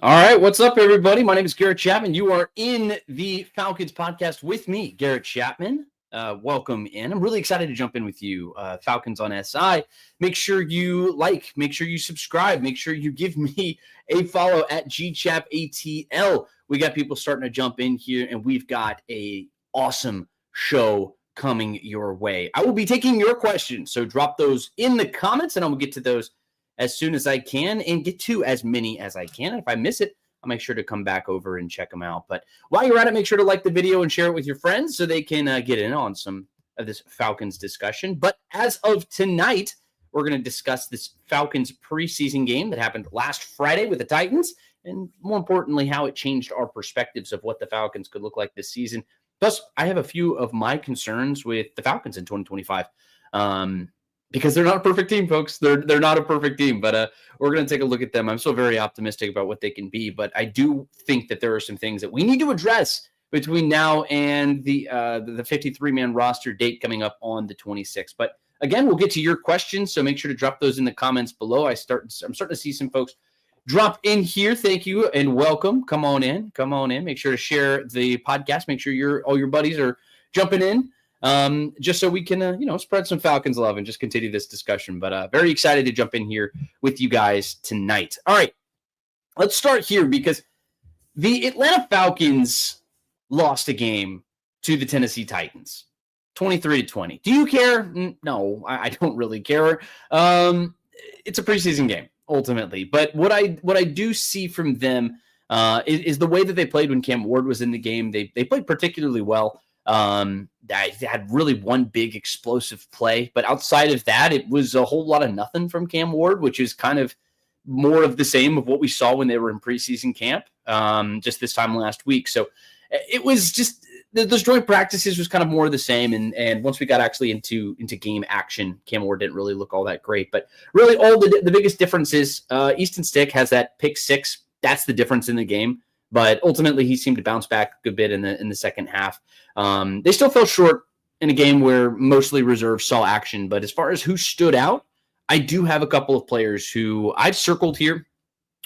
All right, what's up, everybody? My name is Garrett Chapman. You are in the Falcons podcast with me, Garrett Chapman. Welcome in. I'm really excited to jump in with you, Falcons on SI. Make sure you like, make sure you subscribe, make sure you give me a follow at GChapATL. We got people starting to jump in here, and we've got a awesome show coming your way. I will be taking your questions, so drop those in the comments, and I'm going to get to those as soon as I can and get to as many as I can. And if I miss it, I'll make sure to come back over and check them out. But while you're at it, make sure to like the video and share it with your friends so they can get in on some of this Falcons discussion. But as of tonight, we're going to discuss this Falcons preseason game that happened last Friday with the Titans, and more importantly, how it changed our perspectives of what the Falcons could look like this season. Plus, I have a few of my concerns with the Falcons in 2025. Because they're not a perfect team, folks. They're not a perfect team, but we're going to take a look at them. I'm still very optimistic about what they can be, but I do think that there are some things that we need to address between now and the 53-man roster date coming up on the 26th. But again, we'll get to your questions, so make sure to drop those in the comments below. I'm starting to see some folks drop in here. Thank you and welcome. Come on in. Make sure to share the podcast. Make sure all your buddies are jumping in. Just so we can, spread some Falcons love and just continue this discussion. But very excited to jump in here with you guys tonight. All right, let's start here because the Atlanta Falcons lost a game to the Tennessee Titans, 23-20. Do you care? No, I don't really care. It's a preseason game ultimately, but what I do see from them is the way that they played when Cam Ward was in the game. They played particularly well. I had really one big explosive play, but outside of that, it was a whole lot of nothing from Cam Ward, which is kind of more of the same of what we saw when they were in preseason camp, just this time last week. So it was just those joint practices was kind of more of the same. And once we got actually into game action, Cam Ward didn't really look all that great, but really all the biggest difference is Easton Stick has that pick six. That's the difference in the game. But ultimately, he seemed to bounce back a good bit in the second half. They still fell short in a game where mostly reserves saw action. But as far as who stood out, I do have a couple of players who I've circled here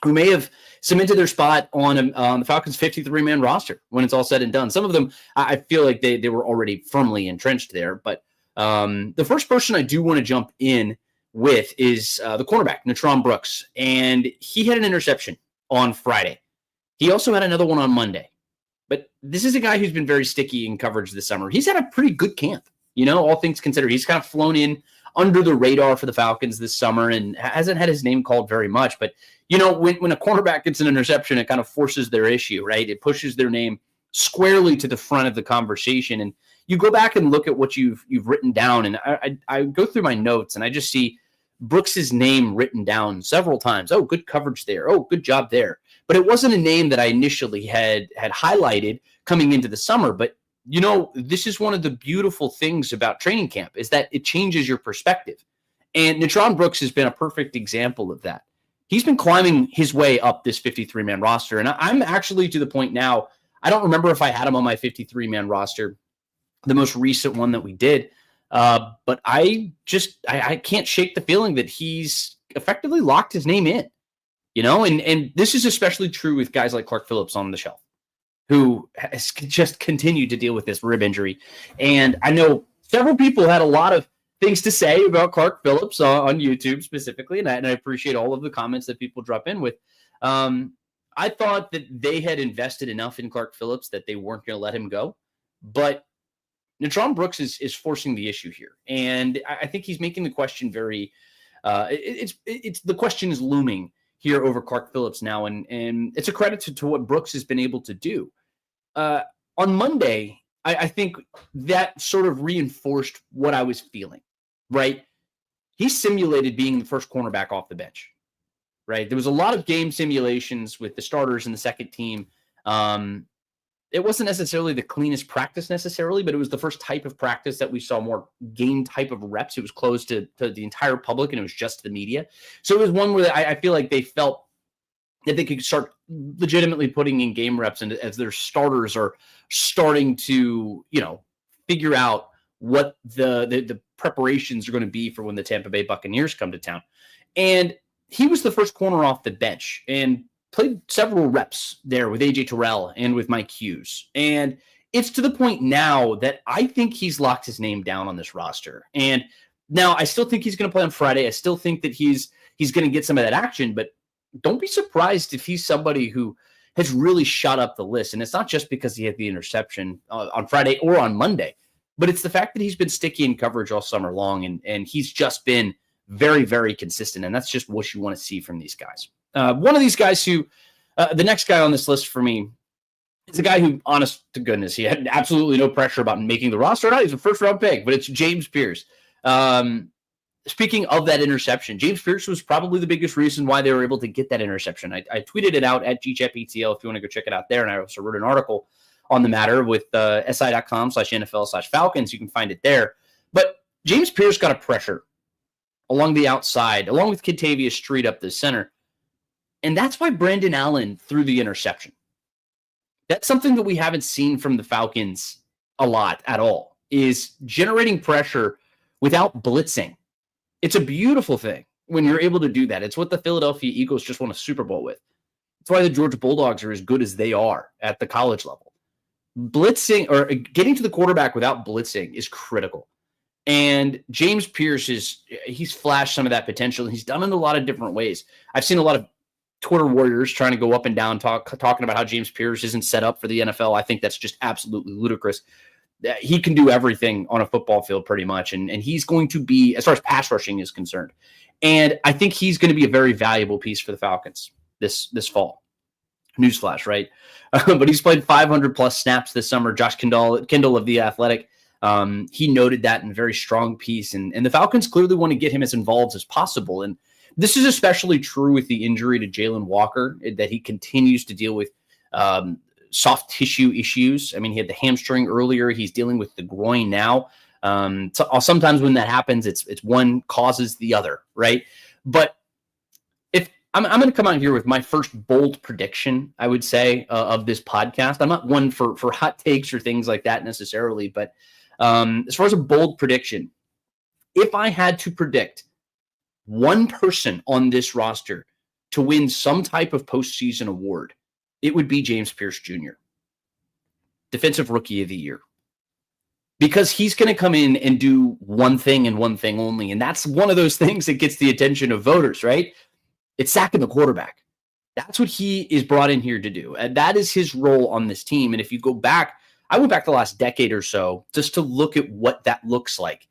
who may have cemented their spot on the Falcons' 53-man roster when it's all said and done. Some of them, I feel like they were already firmly entrenched there. But the first person I do want to jump in with is the cornerback, Natron Brooks. And he had an interception on Friday. He also had another one on Monday. But this is a guy who's been very sticky in coverage this summer. He's had a pretty good camp, all things considered. He's kind of flown in under the radar for the Falcons this summer and hasn't had his name called very much. But, when a cornerback gets an interception, it kind of forces their issue, right? It pushes their name squarely to the front of the conversation. And you go back and look at what you've written down, and I go through my notes, and I just see Brooks's name written down several times. Oh, good coverage there. Oh, good job there. But it wasn't a name that I initially had highlighted coming into the summer. But, this is one of the beautiful things about training camp is that it changes your perspective. And Natron Brooks has been a perfect example of that. He's been climbing his way up this 53-man roster. And I'm actually to the point now, I don't remember if I had him on my 53-man roster, the most recent one that we did. But I can't shake the feeling that he's effectively locked his name in. And this is especially true with guys like Clark Phillips on the shelf, who has just continued to deal with this rib injury. And I know several people had a lot of things to say about Clark Phillips on YouTube specifically, and I appreciate all of the comments that people drop in with. I thought that they had invested enough in Clark Phillips that they weren't going to let him go. But Natron Brooks is forcing the issue here. And I think he's making the question very it's the question is looming here over Clark Phillips now, and it's a credit to what Brooks has been able to do. On Monday, I think that sort of reinforced what I was feeling, right? He simulated being the first cornerback off the bench, right? There was a lot of game simulations with the starters and the second team. It wasn't necessarily the cleanest practice necessarily, but it was the first type of practice that we saw more game type of reps. It was closed to the entire public, and it was just the media. So it was one where I feel like they felt that they could start legitimately putting in game reps, and as their starters are starting to, figure out what the preparations are going to be for when the Tampa Bay Buccaneers come to town. And he was the first corner off the bench. And played several reps there with AJ Terrell and with Mike Hughes. And it's to the point now that I think he's locked his name down on this roster. And now I still think he's going to play on Friday. I still think that he's going to get some of that action, but don't be surprised if he's somebody who has really shot up the list. And it's not just because he had the interception on Friday or on Monday, but it's the fact that he's been sticky in coverage all summer long, and he's just been very, very consistent. And that's just what you want to see from these guys. One of these guys who, the next guy on this list for me, is a guy who, honest to goodness, he had absolutely no pressure about making the roster. He's a first-round pick, but it's James Pierce. Speaking of that interception, James Pierce was probably the biggest reason why they were able to get that interception. I tweeted it out at GChatPTL if you want to go check it out there, and I also wrote an article on the matter with si.com/NFL/Falcons. You can find it there. But James Pierce got a pressure along the outside, along with Kentavious Street up the center, and that's why Brandon Allen threw the interception. That's something that we haven't seen from the Falcons a lot at all, is generating pressure without blitzing. It's a beautiful thing when you're able to do that. It's what the Philadelphia Eagles just won a Super Bowl with. That's why the Georgia Bulldogs are as good as they are at the college level. Blitzing or getting to the quarterback without blitzing is critical. And James Pierce he's flashed some of that potential. He's done it in a lot of different ways. I've seen a lot of Twitter warriors trying to go up and down talking about how James Pierce isn't set up for the NFL. I think that's just absolutely ludicrous. He can do everything on a football field pretty much, and he's going to be, as far as pass rushing is concerned, and I think he's going to be a very valuable piece for the Falcons this fall. Newsflash, right? But he's played 500-plus snaps this summer. Josh Kendall of The Athletic, he noted that in a very strong piece, and the Falcons clearly want to get him as involved as possible, and this is especially true with the injury to Jalen Walker, that he continues to deal with soft tissue issues. I mean, he had the hamstring earlier. He's dealing with the groin now. So sometimes when that happens, it's one causes the other, right? But if I'm going to come out here with my first bold prediction, I would say, of this podcast. I'm not one for hot takes or things like that necessarily, but as far as a bold prediction, if I had to predict one person on this roster to win some type of postseason award, it would be James Pierce Jr., Defensive Rookie of the Year. Because he's going to come in and do one thing and one thing only. And that's one of those things that gets the attention of voters, right? It's sacking the quarterback. That's what he is brought in here to do. And that is his role on this team. And if you go back, I went back the last decade or so just to look at what that looks like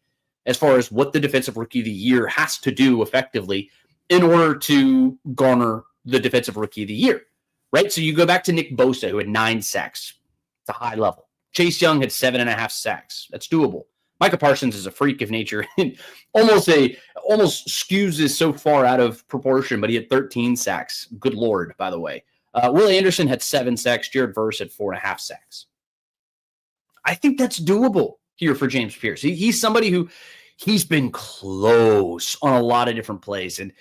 as far as what the Defensive Rookie of the Year has to do effectively in order to garner the Defensive Rookie of the Year, right? So you go back to Nick Bosa, who had 9 sacks. It's a high level. Chase Young had 7.5 sacks. That's doable. Micah Parsons is a freak of nature and almost skews this so far out of proportion, but he had 13 sacks. Good Lord, by the way. Will Anderson had 7 sacks. Jared Verse had 4.5 sacks. I think that's doable here for James Pierce. He's somebody who he's been close on a lot of different plays, and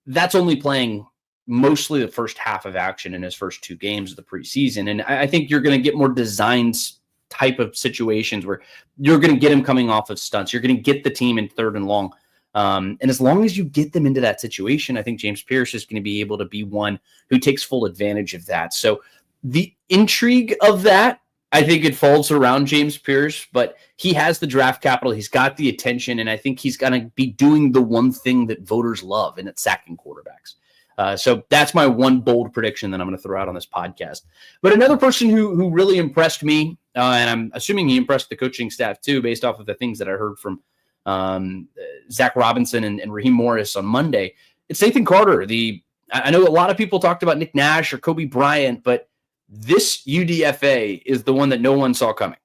that's only playing mostly the first half of action in his first 2 games of the preseason. And I think you're going to get more designs type of situations where you're going to get him coming off of stunts. You're going to get the team in 3rd and long. And as long as you get them into that situation, I think James Pierce is going to be able to be one who takes full advantage of that. So the intrigue of that, I think it falls around James Pierce, but he has the draft capital. He's got the attention, and I think he's going to be doing the one thing that voters love, and it's sacking quarterbacks. So that's my one bold prediction that I'm going to throw out on this podcast. But another person who really impressed me, and I'm assuming he impressed the coaching staff too, based off of the things that I heard from Zach Robinson and Raheem Morris on Monday, it's Nathan Carter. I know a lot of people talked about Nick Nash or Kobe Bryant, but this UDFA is the one that no one saw coming.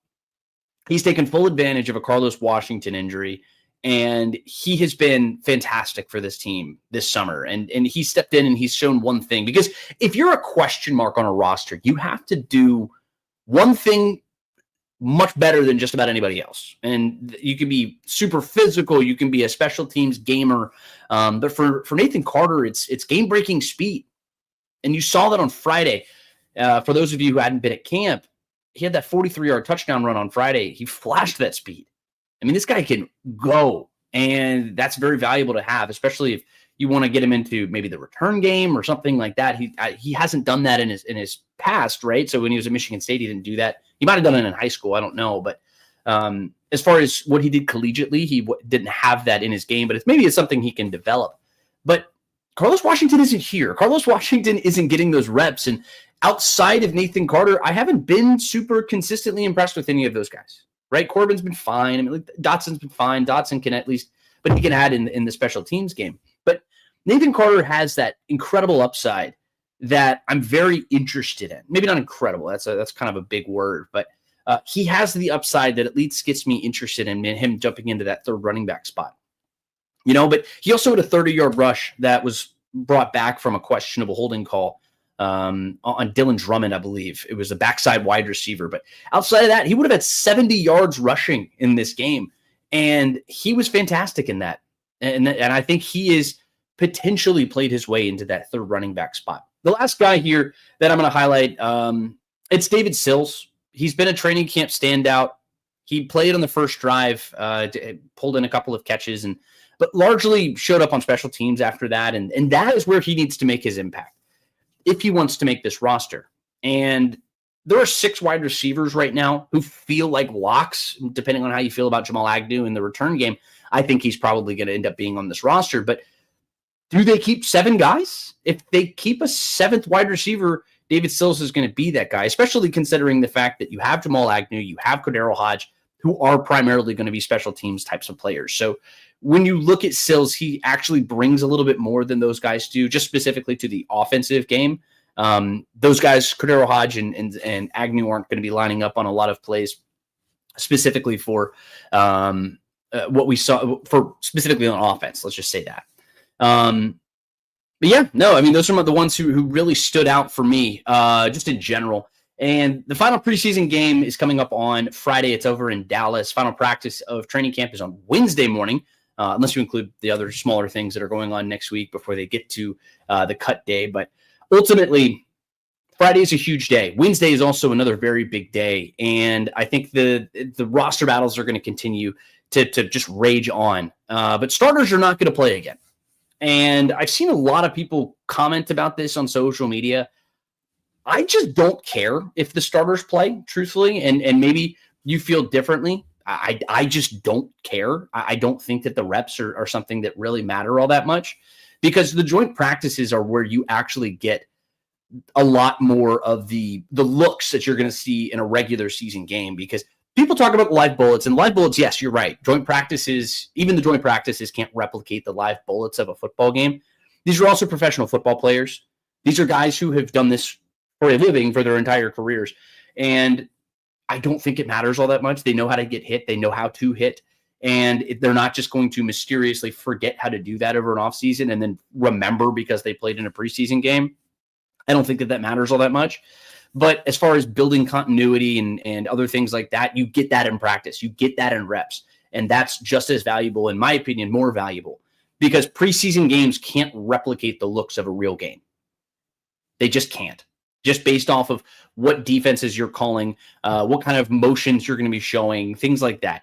He's taken full advantage of a Carlos Washington injury, and he has been fantastic for this team this summer. And he stepped in and he's shown one thing, because if you're a question mark on a roster, you have to do one thing much better than just about anybody else. And you can be super physical. You can be a special teams gamer. But for Nathan Carter, it's game-breaking speed. And you saw that on Friday. For those of you who hadn't been at camp, he had that 43-yard touchdown run on Friday. He flashed that speed. I mean, this guy can go, and that's very valuable to have, especially if you want to get him into maybe the return game or something like that. He hasn't done that in his past, right? So when he was at Michigan State, he didn't do that. He might have done it in high school. I don't know. But as far as what he did collegiately, he didn't have that in his game. But it's something he can develop. But Carlos Washington isn't here. Carlos Washington isn't getting those reps. And outside of Nathan Carter, I haven't been super consistently impressed with any of those guys, right? Corbin's been fine. I mean, like, Dotson's been fine. Dotson can at least, but he can add in the special teams game. But Nathan Carter has that incredible upside that I'm very interested in. Maybe not incredible. That's kind of a big word, but he has the upside that at least gets me interested in him jumping into that third running back spot. But he also had a 30-yard rush that was brought back from a questionable holding call on Dylan Drummond, I believe. It was a backside wide receiver. But outside of that, he would have had 70 yards rushing in this game. And he was fantastic in that. And I think he is potentially played his way into that third running back spot. The last guy here that I'm going to highlight, it's David Sills. He's been a training camp standout. He played on the first drive, pulled in a couple of catches, but largely showed up on special teams after that. And that is where he needs to make his impact if he wants to make this roster. And there are 6 wide receivers right now who feel like locks, depending on how you feel about Jamal Agnew in the return game. I think he's probably going to end up being on this roster. But do they keep 7 guys? If they keep a 7th wide receiver, David Sills is going to be that guy, especially considering the fact that you have Jamal Agnew, you have Cordero Hodge, who are primarily going to be special teams types of players. So when you look at Sills, he actually brings a little bit more than those guys do, just specifically to the offensive game. Those guys, Cordero Hodge and Agnew, aren't going to be lining up on a lot of plays specifically for what we saw for specifically on offense. Let's just say that. But yeah, no, I mean, those are the ones who really stood out for me, just in general. And the final preseason game is coming up on Friday. It's over in Dallas. Final practice of training camp is on Wednesday morning, unless you include the other smaller things that are going on next week before they get to the cut day. But ultimately, Friday is a huge day. Wednesday is also another very big day. And I think the roster battles are going to continue to just rage on. But starters are not going to play again. And I've seen a lot of people comment about this on social media. I just don't care if the starters play, truthfully, and maybe you feel differently. I just don't care. I don't think that the reps are something that really matter all that much, because the joint practices are where you actually get a lot more of the looks that you're going to see in a regular season game, because people talk about live bullets, and live bullets, yes, you're right. Joint practices, even the joint practices can't replicate the live bullets of a football game. These are also professional football players. These are guys who have done this for a living for their entire careers. And I don't think it matters all that much. They know how to get hit. They know how to hit. And they're not just going to mysteriously forget how to do that over an offseason and then remember because they played in a preseason game. I don't think that matters all that much. But as far as building continuity and other things like that, you get that in practice. You get that in reps. And that's just as valuable, in my opinion, more valuable, because preseason games can't replicate the looks of a real game. They just can't. Just based off of what defenses you're calling, what kind of motions you're going to be showing, things like that.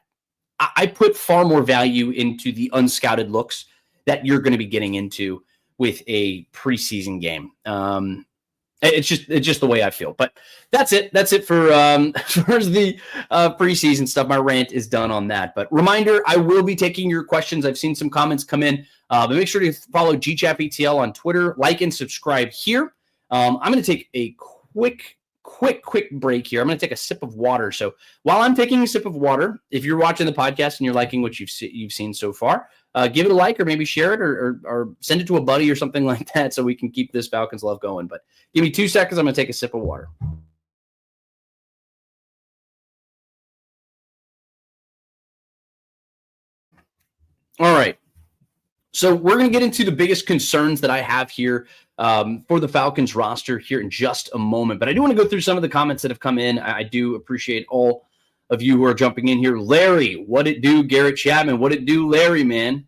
I put far more value into the unscouted looks that you're going to be getting into with a preseason game. It's just the way I feel. But that's it. That's it for the preseason stuff. My rant is done on that. But reminder, I will be taking your questions. I've seen some comments come in. But make sure to follow GChapETL on Twitter. Like and subscribe here. I'm going to take a quick break here. I'm going to take a sip of water. So while I'm taking a sip of water, if you're watching the podcast and you're liking what you've seen so far, give it a like or maybe share it or send it to a buddy or something like that so we can keep this Falcons love going. But give me 2 seconds. I'm going to take a sip of water. All right. So we're going to get into the biggest concerns that I have here for the Falcons roster here in just a moment. But I do want to go through some of the comments that have come in. I do appreciate all of you who are jumping in here. Larry, what it do? Garrett Chapman, what it do? Larry, man.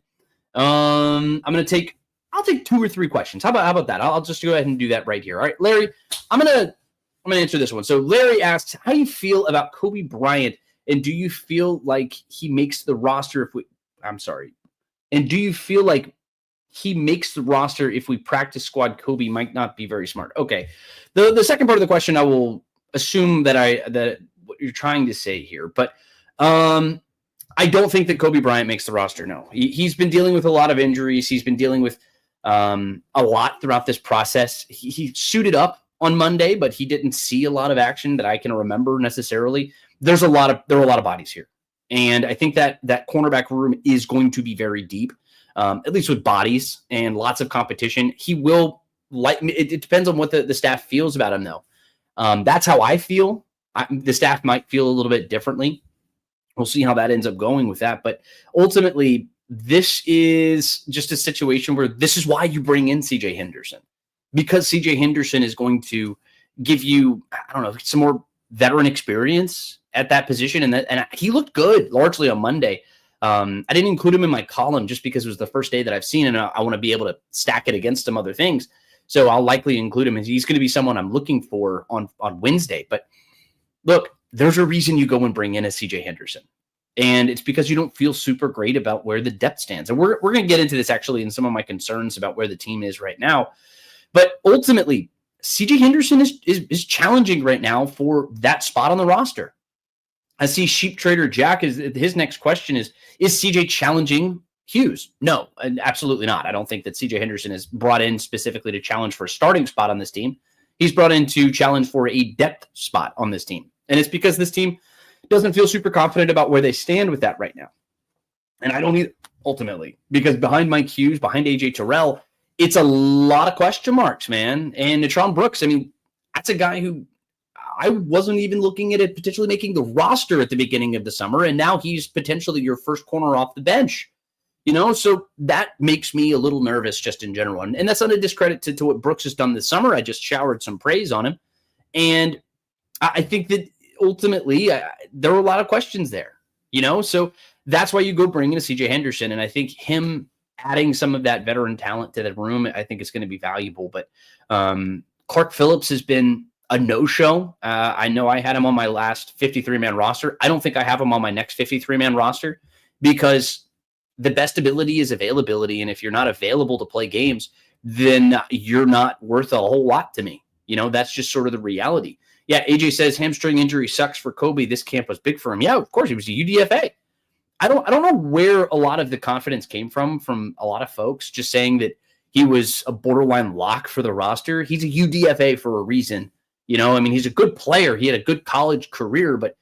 I'll take 2 or 3 questions. How about that? I'll just go ahead and do that right here. All right, Larry, I'm gonna answer this one. So Larry asks, how do you feel about Kobe Bryant, and do you feel like he makes the roster And do you feel like he makes the roster if we practice squad Kobe might not be very smart. Okay. The second part of the question, I will assume that what you're trying to say here, but I don't think that Kobe Bryant makes the roster. No, he's been dealing with a lot of injuries. He's been dealing with a lot throughout this process. He suited up on Monday, but he didn't see a lot of action that I can remember necessarily. There are a lot of bodies here. And I think that cornerback room is going to be very deep, at least with bodies and lots of competition. He will it depends on what the staff feels about him, though. That's how I feel. The staff might feel a little bit differently. We'll see how that ends up going with that. But ultimately, this is just a situation where this is why you bring in CJ Henderson, because CJ Henderson is going to give you, I don't know, some more veteran experience at that position. And he looked good largely on Monday. I didn't include him in my column just because it was the first day that I've seen, and I want to be able to stack it against some other things. So I'll likely include him. He's going to be someone I'm looking for on Wednesday. But look, there's a reason you go and bring in a CJ Henderson. And it's because you don't feel super great about where the depth stands. And we're going to get into this actually in some of my concerns about where the team is right now. But ultimately, CJ Henderson is challenging right now for that spot on the roster. I see Sheep Trader Jack, his next question is CJ challenging Hughes? No, absolutely not. I don't think that CJ Henderson is brought in specifically to challenge for a starting spot on this team. He's brought in to challenge for a depth spot on this team. And it's because this team doesn't feel super confident about where they stand with that right now. And I don't either, ultimately, because behind Mike Hughes, behind AJ Terrell, it's a lot of question marks, man. And Natron Brooks, I mean, that's a guy who I wasn't even looking at it potentially making the roster at the beginning of the summer, and now he's potentially your first corner off the bench. So that makes me a little nervous just in general. And that's not a discredit to what Brooks has done this summer. I just showered some praise on him. And I think that ultimately there were a lot of questions there, So that's why you go bring in a CJ Henderson. And I think him adding some of that veteran talent to the room, I think is going to be valuable. But Clark Phillips has been a no-show. I know I had him on my last 53-man roster. I don't think I have him on my next 53-man roster because the best ability is availability. And if you're not available to play games, then you're not worth a whole lot to me. That's just sort of the reality. Yeah, AJ says hamstring injury sucks for Kobe. This camp was big for him. Yeah, of course, he was a UDFA. I don't know where a lot of the confidence came from a lot of folks just saying that he was a borderline lock for the roster. He's a UDFA for a reason. He's a good player. He had a good college career, but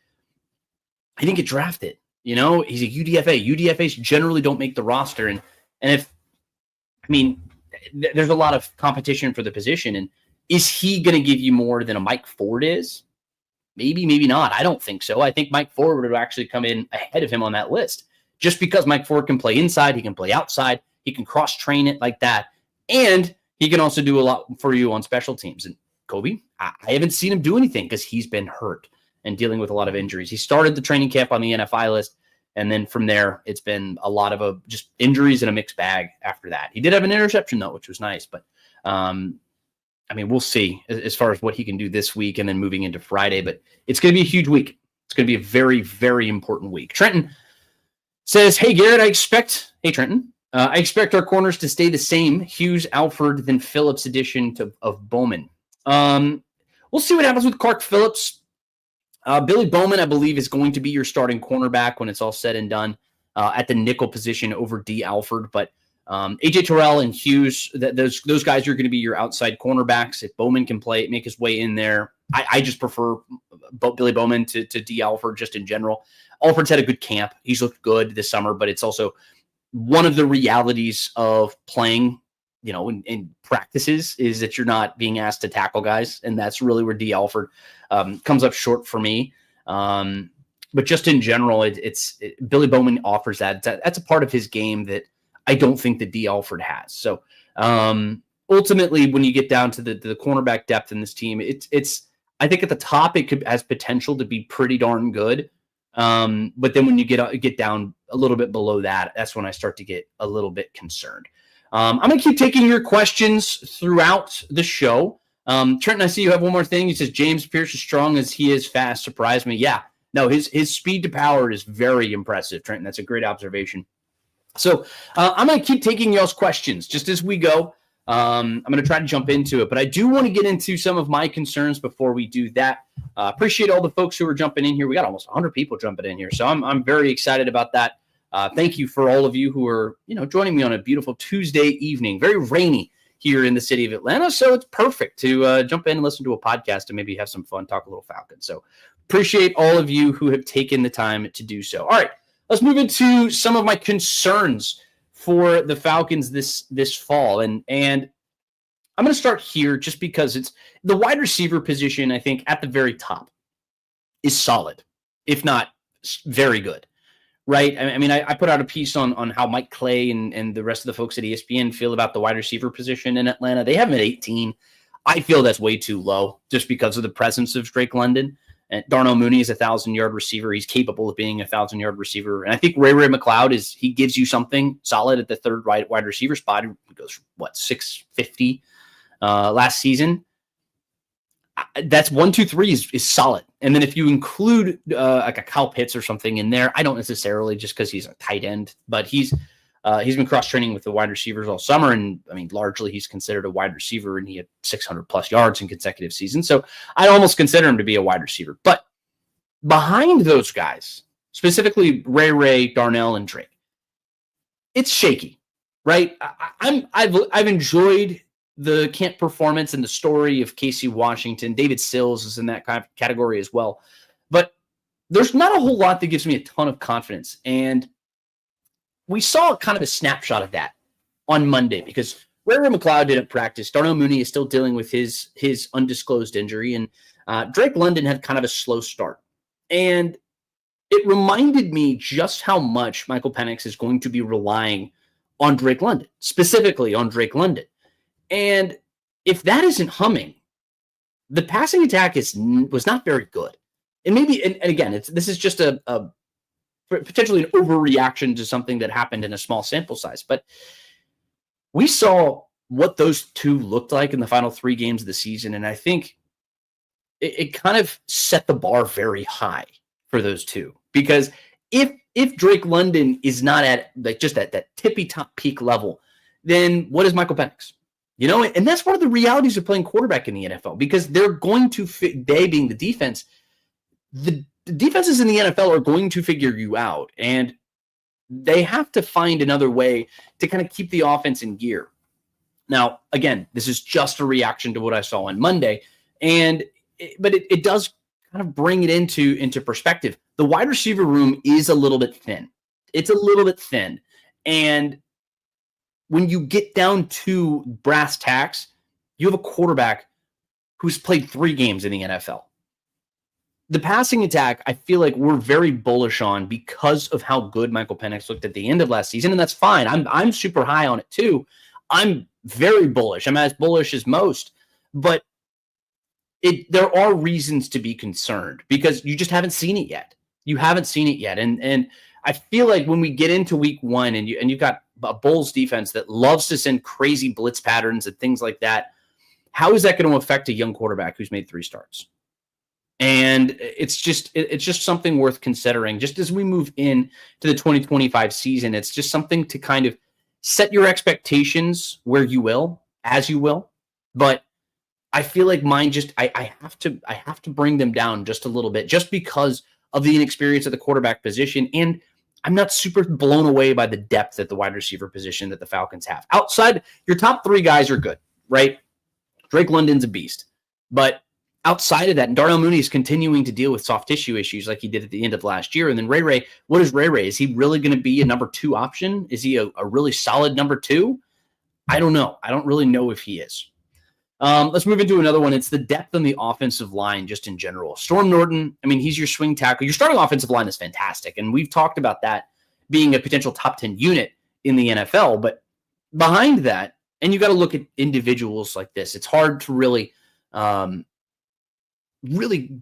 he didn't get drafted. He's a UDFA. UDFAs generally don't make the roster. And there's a lot of competition for the position. And is he going to give you more than a Mike Ford is? Maybe, maybe not. I don't think so. I think Mike Ford would actually come in ahead of him on that list just because Mike Ford can play inside. He can play outside. He can cross-train it like that. And he can also do a lot for you on special teams. And Kobe, I haven't seen him do anything because he's been hurt and dealing with a lot of injuries. He started the training camp on the NFI list, and then from there, it's been a lot of just injuries and a mixed bag after that. He did have an interception, though, which was nice. But, we'll see as far as what he can do this week and then moving into Friday. But it's going to be a huge week. It's going to be a very, very important week. Trenton says, hey, Garrett, I expect our corners to stay the same. Hughes, Alford, then Phillips addition of Bowman. We'll see what happens with Clark Phillips. Billy Bowman, I believe, is going to be your starting cornerback when it's all said and done at the nickel position over D. Alford. But AJ Terrell and Hughes, those guys are going to be your outside cornerbacks. If Bowman can make his way in there, I just prefer Billy Bowman to D. Alford just in general. Alford's had a good camp. He's looked good this summer, but it's also one of the realities of playing in practices is that you're not being asked to tackle guys. And that's really where D. Alford comes up short for me. But just in general, Billy Bowman offers that. That's a part of his game that I don't think that D. Alford has. So ultimately, when you get down to the cornerback depth in this team, it's I think at the top, it has potential to be pretty darn good. But then when you get down a little bit below that, that's when I start to get a little bit concerned. I'm going to keep taking your questions throughout the show. Trenton, I see you have one more thing. He says, James Pierce, as strong as he is fast, surprised me. Yeah, no, his speed to power is very impressive, Trenton. That's a great observation. So I'm going to keep taking y'all's questions just as we go. I'm going to try to jump into it, but I do want to get into some of my concerns before we do that. Appreciate all the folks who are jumping in here. We got almost 100 people jumping in here, so I'm very excited about that. Thank you for all of you who are joining me on a beautiful Tuesday evening. Very rainy here in the city of Atlanta, so it's perfect to jump in and listen to a podcast and maybe have some fun, talk a little Falcons. So appreciate all of you who have taken the time to do so. All right, let's move into some of my concerns for the Falcons this fall. And I'm going to start here just because it's the wide receiver position, I think, at the very top is solid, if not very good, right? I mean, I put out a piece on how Mike Clay and the rest of the folks at ESPN feel about the wide receiver position in Atlanta. They have him at 18. I feel that's way too low just because of the presence of Drake London. And Darnell Mooney is a 1,000-yard receiver. He's capable of being a 1,000-yard receiver. And I think Ray McLeod he gives you something solid at the third wide receiver spot. He goes, 650 last season. That's 1, 2, 3 is solid. And then if you include like a Kyle Pitts or something in there, I don't necessarily just because he's a tight end, but he's been cross-training with the wide receivers all summer. And I mean, largely he's considered a wide receiver, and he had 600 plus yards in consecutive seasons. So I almost consider him to be a wide receiver. But behind those guys, specifically Ray, Darnell, and Drake, it's shaky, right? I've enjoyed the camp performance and the story of Casey Washington. David Sills is in that kind of category as well. But there's not a whole lot that gives me a ton of confidence. And we saw kind of a snapshot of that on Monday because Ray McLeod didn't practice. Darnell Mooney is still dealing with his undisclosed injury. And Drake London had kind of a slow start. And it reminded me just how much Michael Penix is going to be relying on Drake London, specifically on Drake London. And if that isn't humming, the passing attack was not very good. And maybe, and again, this is just a potentially an overreaction to something that happened in a small sample size. But we saw what those two looked like in the final 3 games of the season. And I think it kind of set the bar very high for those two. Because if Drake London is not at just at that tippy top peak level, then what is Michael Penix? And that's one of the realities of playing quarterback in the NFL, because they're going to they being the defense, the defenses in the NFL are going to figure you out, and they have to find another way to kind of keep the offense in gear. Now, again, this is just a reaction to what I saw on Monday, but it does kind of bring it into perspective. The wide receiver room is a little bit thin. It's a little bit thin, and when you get down to brass tacks, you have a quarterback who's played 3 games in the NFL. The passing attack, I feel like we're very bullish on because of how good Michael Penix looked at the end of last season, and that's fine. I'm super high on it too. I'm very bullish. I'm as bullish as most, but there are reasons to be concerned because you just haven't seen it yet. You haven't seen it yet, and I feel like when we get into week 1 and you've got a Bulls defense that loves to send crazy blitz patterns and things like that, how is that going to affect a young quarterback who's made 3 starts? And it's just something worth considering. Just as we move in to the 2025 season, it's just something to kind of set your expectations where you will, as you will. But I feel like mine I have to bring them down just a little bit, just because of the inexperience of the quarterback position. And I'm not super blown away by the depth at the wide receiver position that the Falcons have. Outside, your top 3 guys are good, right? Drake London's a beast. But outside of that, and Darnell Mooney is continuing to deal with soft tissue issues like he did at the end of last year. And then Ray, what is Ray? Is he really going to be a number 2 option? Is he a really solid number 2? I don't know. I don't really know if he is. Let's move into another one. It's the depth on the offensive line just in general. Storm Norton, I mean, he's your swing tackle. Your starting offensive line is fantastic, and we've talked about that being a potential top 10 unit in the NFL. But behind that, and you got to look at individuals like this, it's hard to really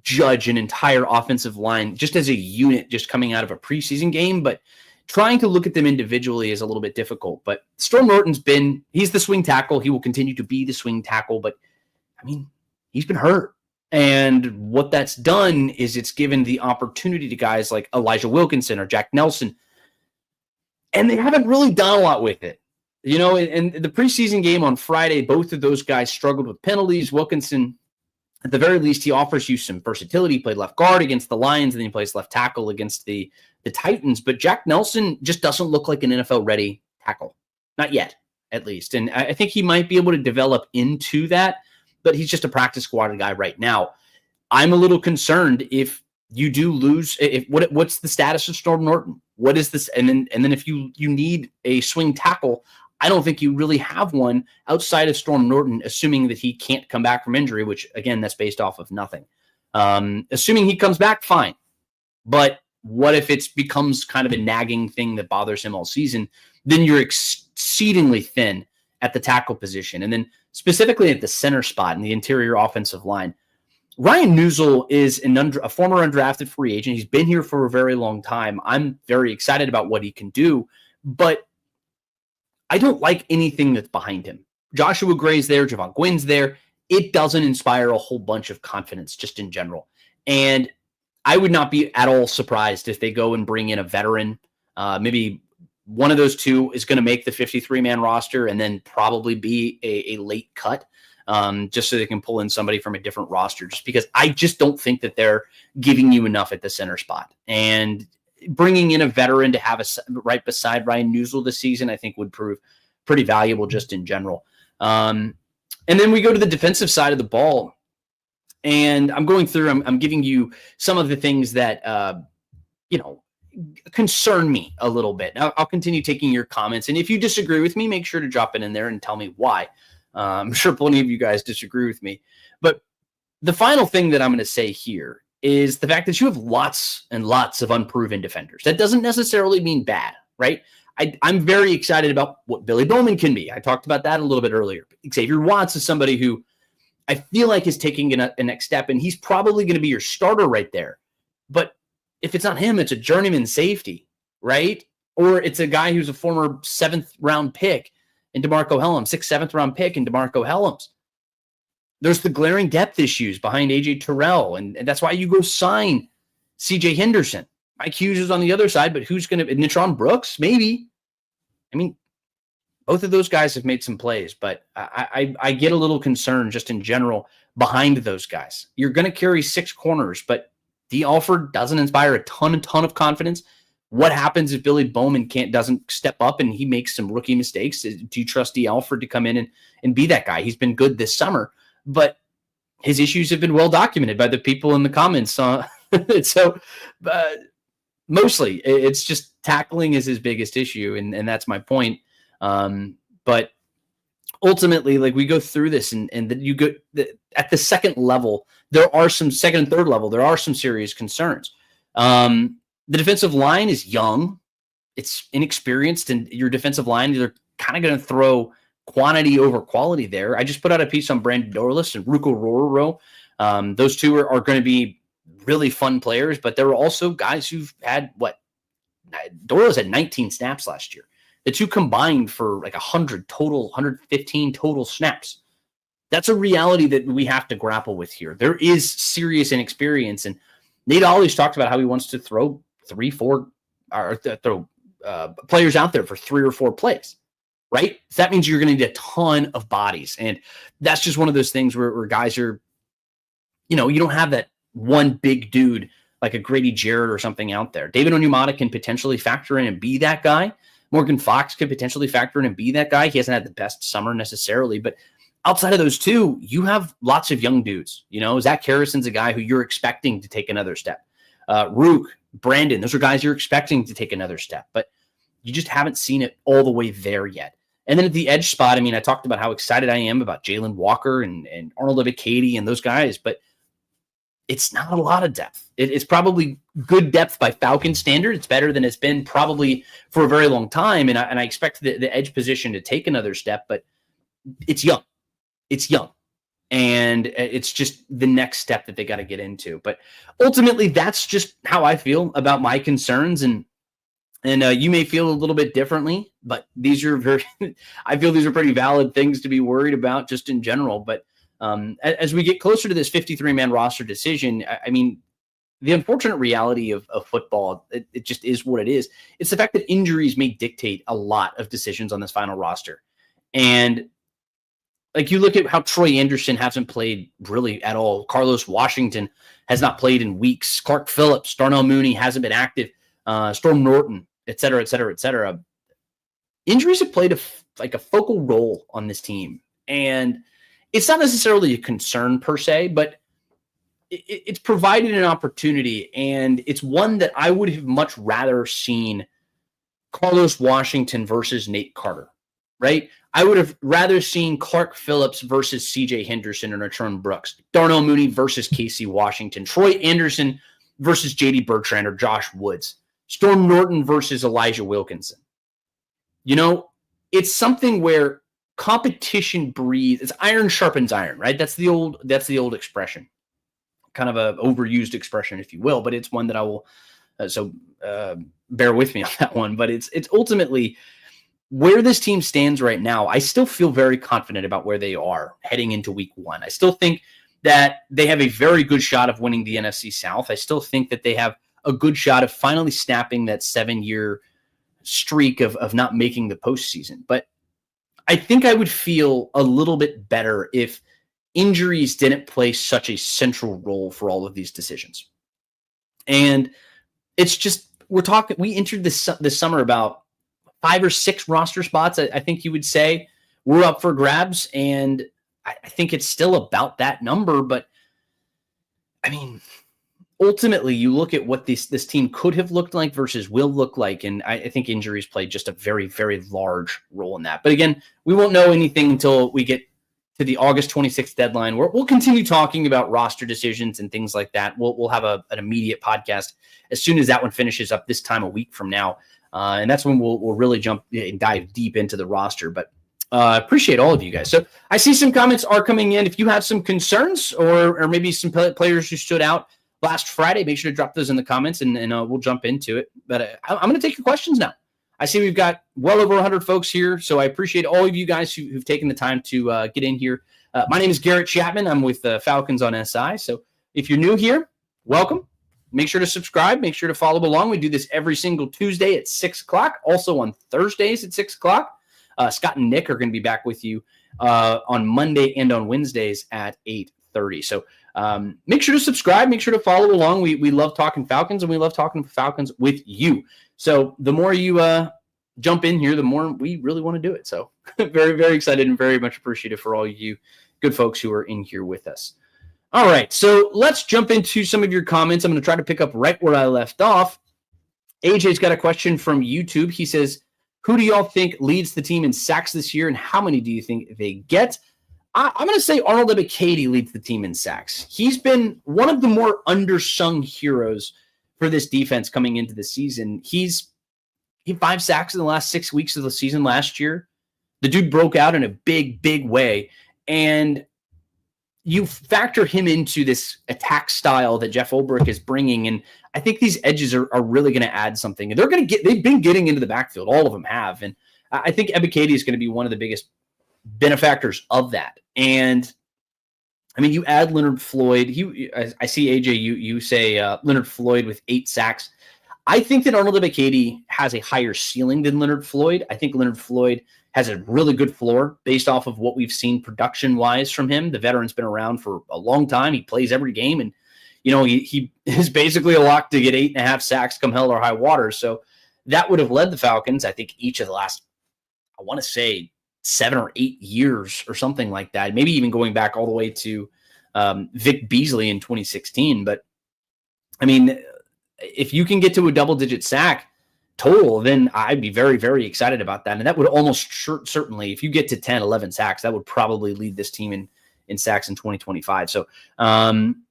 judge an entire offensive line just as a unit just coming out of a preseason game, but trying to look at them individually is a little bit difficult. But Storm Norton's he's the swing tackle. He will continue to be the swing tackle, but I mean, he's been hurt. And what that's done is it's given the opportunity to guys like Elijah Wilkinson or Jack Nelson. And they haven't really done a lot with it. You know, in the preseason game on Friday, both of those guys struggled with penalties. Wilkinson, at the very least, he offers you some versatility. He played left guard against the Lions, and then he plays left tackle against the Titans. But Jack Nelson just doesn't look like an NFL-ready tackle. Not yet, at least. And I think he might be able to develop into that, but he's just a practice squad guy right now. I'm a little concerned if you do lose. What's the status of Storm Norton? What is this? And then if you need a swing tackle, I don't think you really have one outside of Storm Norton, assuming that he can't come back from injury, which, again, that's based off of nothing. Assuming he comes back, fine. But what if it becomes kind of a nagging thing that bothers him all season? Then you're exceedingly thin at the tackle position. And then specifically at the center spot in the interior offensive line. Ryan Newsel is a former undrafted free agent. He's been here for a very long time. I'm very excited about what he can do, but I don't like anything that's behind him. Joshua Gray's there, Javon Gwynn's there. It doesn't inspire a whole bunch of confidence just in general. And I would not be at all surprised if they go and bring in a veteran. Maybe one of those two is going to make the 53-man roster and then probably be a late cut, just so they can pull in somebody from a different roster, just because I just don't think that they're giving you enough at the center spot. And bringing in a veteran to have right beside Ryan Newsel this season, I think would prove pretty valuable just in general. And then we go to the defensive side of the ball, and I'm going through, I'm giving you some of the things that, concern me a little bit. I'll continue taking your comments. And if you disagree with me, make sure to drop it in there and tell me why. I'm sure plenty of you guys disagree with me. But the final thing that I'm going to say here is the fact that you have lots and lots of unproven defenders. That doesn't necessarily mean bad, right? I'm very excited about what Billy Bowman can be. I talked about that a little bit earlier. Xavier Watts is somebody who I feel like is taking a next step, and he's probably going to be your starter right there. But if it's not him, it's a journeyman safety, right? Or it's a guy who's a former 7th-round pick in DeMarco Helms, 6th, 7th-round pick in DeMarco Helms. There's the glaring depth issues behind A.J. Terrell, and that's why you go sign C.J. Henderson. Mike Hughes is on the other side, but who's going to – Nitron Brooks? Maybe. I mean, both of those guys have made some plays, but I get a little concerned just in general behind those guys. You're going to carry 6 corners, but D. Alford doesn't inspire a ton of confidence. What happens if Billy Bowman doesn't step up and he makes some rookie mistakes? Do you trust D. Alford to come in and be that guy? He's been good this summer, but his issues have been well documented by the people in the comments. So mostly it's just tackling is his biggest issue. And that's my point. But ultimately, like, we go through this and you go at the second level, there are some second and third level. There are some serious concerns. The defensive line is young. It's inexperienced, and your defensive line, they're kind of going to throw quantity over quality there. I just put out a piece on Brandon Dorless and Ruko Rororo. Those two are going to be really fun players, but there are also guys who've had Dorless had 19 snaps last year. The two combined for like 115 total snaps. That's a reality that we have to grapple with here. There is serious inexperience, and Nate always talked about how he wants to throw players out there for 3 or 4 plays, right? So that means you're going to need a ton of bodies. And that's just one of those things where guys are, you don't have that one big dude like a Grady Jarrett or something out there. David Onyemata can potentially factor in and be that guy. Morgan Fox could potentially factor in and be that guy. He hasn't had the best summer necessarily, but outside of those two, you have lots of young dudes. Zach Harrison's a guy who you're expecting to take another step. Rook, Brandon, those are guys you're expecting to take another step, but you just haven't seen it all the way there yet. And then at the edge spot, I talked about how excited I am about Jalen Walker and Arnold Ebiketie and those guys, but it's not a lot of depth. It's probably good depth by Falcon standard. It's better than it's been probably for a very long time, and I expect the edge position to take another step, but it's young. It's young. And it's just the next step that they got to get into. But ultimately, that's just how I feel about my concerns. And you may feel a little bit differently, but these are I feel these are pretty valid things to be worried about just in general. But as we get closer to this 53-man roster decision, the unfortunate reality of football, it just is what it is. It's the fact that injuries may dictate a lot of decisions on this final roster. And like you look at how Troy Anderson hasn't played really at all. Carlos Washington has not played in weeks. Clark Phillips, Darnell Mooney hasn't been active. Storm Norton, et cetera, et cetera, et cetera. Injuries have played a focal role on this team. And it's not necessarily a concern per se, but it's provided an opportunity, and it's one that I would have much rather seen Carlos Washington versus Nate Carter, right? I would have rather seen Clark Phillips versus CJ Henderson and Return Brooks, Darnell Mooney versus Casey Washington, Troy Anderson versus JD Bertrand or Josh Woods, Storm Norton versus Elijah Wilkinson. You know, it's something where competition breeds. It's iron sharpens iron, right? That's the old expression. Kind of a overused expression, if you will, but it's one that I will. Bear with me on that one. But it's ultimately where this team stands right now. I still feel very confident about where they are heading into week one. I still think that they have a very good shot of winning the NFC South. I still think that they have a good shot of finally snapping that 7-year streak of not making the postseason. But I think I would feel a little bit better if injuries didn't play such a central role for all of these decisions. And it's just, we entered this summer about 5 or 6 roster spots. I think you would say we're up for grabs. And I think it's still about that number. But I mean, ultimately you look at what this team could have looked like versus will look like. And I think injuries play just a very, very large role in that. But again, we won't know anything until we get to the August 26th deadline, where we'll continue talking about roster decisions and things like that. We'll have an immediate podcast as soon as that one finishes up this time a week from now. And that's when we'll really jump and dive deep into the roster. But appreciate all of you guys. So I see some comments are coming in. If you have some concerns or maybe some players who stood out last Friday, make sure to drop those in the comments and we'll jump into it. But I'm going to take your questions now. I see we've got well over 100 folks here, so I appreciate all of you guys who've taken the time to get in here. My name is Garrett Chapman. I'm with Falcons on SI. So if you're new here, welcome. Make sure to subscribe. Make sure to follow along. We do this every single Tuesday at 6 o'clock, also on Thursdays at 6 o'clock. Scott and Nick are going to be back with you on Monday and on Wednesdays at 8:30. So make sure to subscribe. Make sure to follow along. We love talking Falcons, and we love talking Falcons with you. So the more you jump in here, the more we really want to do it. So very, very excited and very much appreciative for all you good folks who are in here with us. All right, so let's jump into some of your comments. I'm going to try to pick up right where I left off. AJ's got a question from YouTube. He says, who do y'all think leads the team in sacks this year, and how many do you think they get? I'm going to say Arnold Ebiketie leads the team in sacks. He's been one of the more undersung heroes for this defense coming into the season. He had 5 sacks in the last 6 weeks of the season last year. The dude broke out in a big, big way. And you factor him into this attack style that Jeff Ulbrich is bringing. And I think these edges are really going to add something. And they've been getting into the backfield. All of them have. And I think Ebiketie is going to be one of the biggest benefactors of that. And I mean, you add Leonard Floyd. I see AJ. You say Leonard Floyd with 8 sacks. I think that Arnold Ebiketie has a higher ceiling than Leonard Floyd. I think Leonard Floyd has a really good floor based off of what we've seen production-wise from him. The veteran's been around for a long time. He plays every game, and he is basically a lock to get 8.5 sacks come hell or high water. So that would have led the Falcons, I think, each of the last, I want to say, 7 or 8 years or something like that. Maybe even going back all the way to Vic Beasley in 2016. But I mean, if you can get to a double-digit sack total, then I'd be very, very excited about that. And that would almost certainly, if you get to 10, 11 sacks, that would probably lead this team in sacks in 2025. So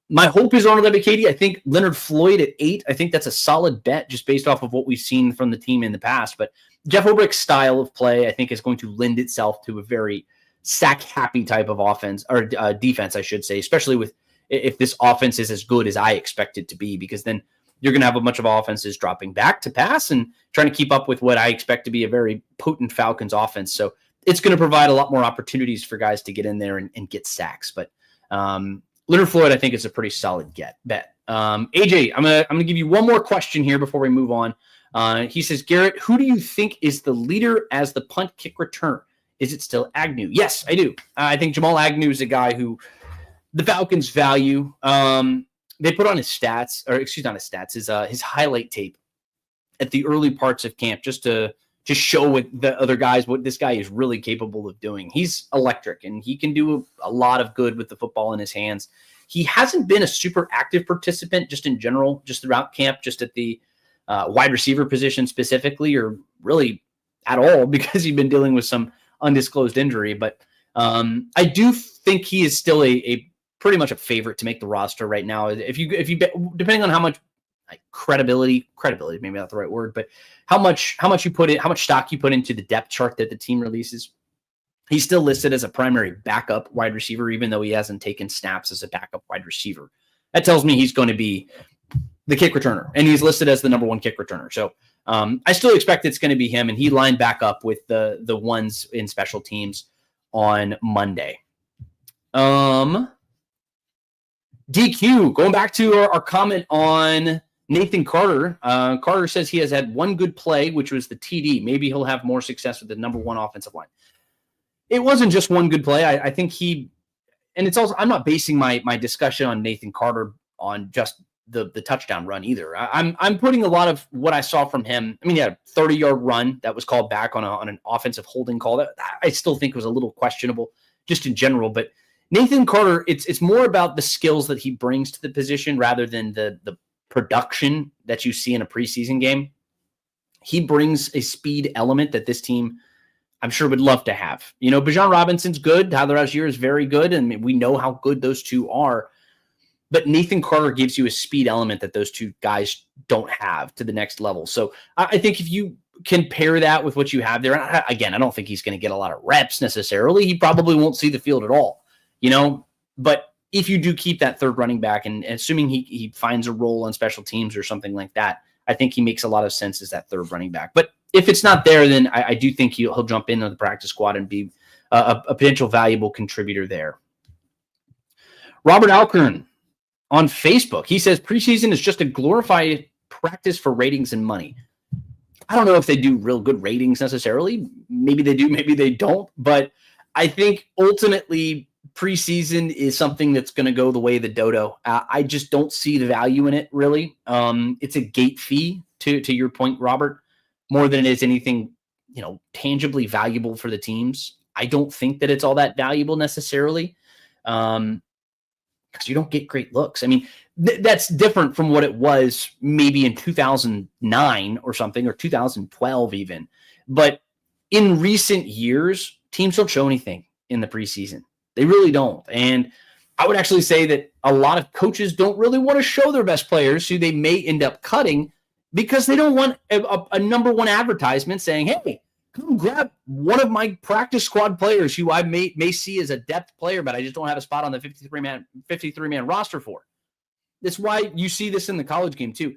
my hope is Arnold Ebiketie. I think Leonard Floyd at 8, I think that's a solid bet just based off of what we've seen from the team in the past. But Jeff Ulbrich's style of play, I think, is going to lend itself to a very sack-happy type of offense, or defense, I should say, especially if this offense is as good as I expect it to be, because then you're going to have a bunch of offenses dropping back to pass and trying to keep up with what I expect to be a very potent Falcons offense. So it's going to provide a lot more opportunities for guys to get in there and get sacks. But Leonard Floyd, I think, is a pretty solid bet. AJ, I'm gonna give you one more question here before we move on. He says, Garrett, who do you think is the leader as the punt kick returner? Is it still Agnew? Yes, I do. I think Jamal Agnew is a guy who the Falcons value. They put on his stats, or excuse me, not his stats, his highlight tape at the early parts of camp, just to show with the other guys what this guy is really capable of doing. He's electric, and he can do a lot of good with the football in his hands. He hasn't been a super active participant just in general, just throughout camp, just at the wide receiver position specifically, or really at all, because he's been dealing with some undisclosed injury. But I do think he is still a pretty much a favorite to make the roster right now. If you depending on how much credibility, maybe not the right word, but how much you put in, how much stock you put into the depth chart that the team releases, he's still listed as a primary backup wide receiver, even though he hasn't taken snaps as a backup wide receiver. That tells me he's going to be the kick returner, and he's listed as the number one kick returner. So I still expect it's going to be him, and he lined back up with the ones in special teams on Monday. DQ, going back to our comment on Nathan Carter. Carter says he has had one good play, which was the TD. Maybe he'll have more success with the number one offensive line. It wasn't just one good play. I think and it's also, I'm not basing my discussion on Nathan Carter on just the touchdown run either. I'm putting a lot of what I saw from him. I mean, he had a 30-yard run that was called back on an offensive holding call that I still think was a little questionable just in general. But Nathan Carter, it's more about the skills that he brings to the position rather than the production that you see in a preseason game. He brings a speed element that this team, I'm sure, would love to have. You know, Bijan Robinson's good. Tyler Algier is very good, and we know how good those two are. But Nathan Carter gives you a speed element that those two guys don't have to the next level. So I think if you can pair that with what you have there, again, I don't think he's going to get a lot of reps necessarily. He probably won't see the field at all, you know. But if you do keep that third running back, and assuming he finds a role on special teams or something like that, I think he makes a lot of sense as that third running back. But if it's not there, then I do think he'll jump into the practice squad and be a potential valuable contributor there. Robert Alkern on Facebook, he says preseason is just a glorified practice for ratings and money. I don't know if they do real good ratings necessarily. Maybe they do, maybe they don't. But I think ultimately preseason is something that's going to go the way of the dodo. I just don't see the value in it, really. It's a gate fee, to your point, Robert, more than it is anything, you know, tangibly valuable for the teams. I don't think that it's all that valuable necessarily, because you don't get great looks. I mean, that's different from what it was maybe in 2009 or something, or 2012 even. But in recent years, teams don't show anything in the preseason. They really don't. And I would actually say that a lot of coaches don't really want to show their best players who they may end up cutting, because they don't want a number one advertisement saying, hey, come grab one of my practice squad players who I may see as a depth player, but I just don't have a spot on the 53-man roster for. That's why you see this in the college game too.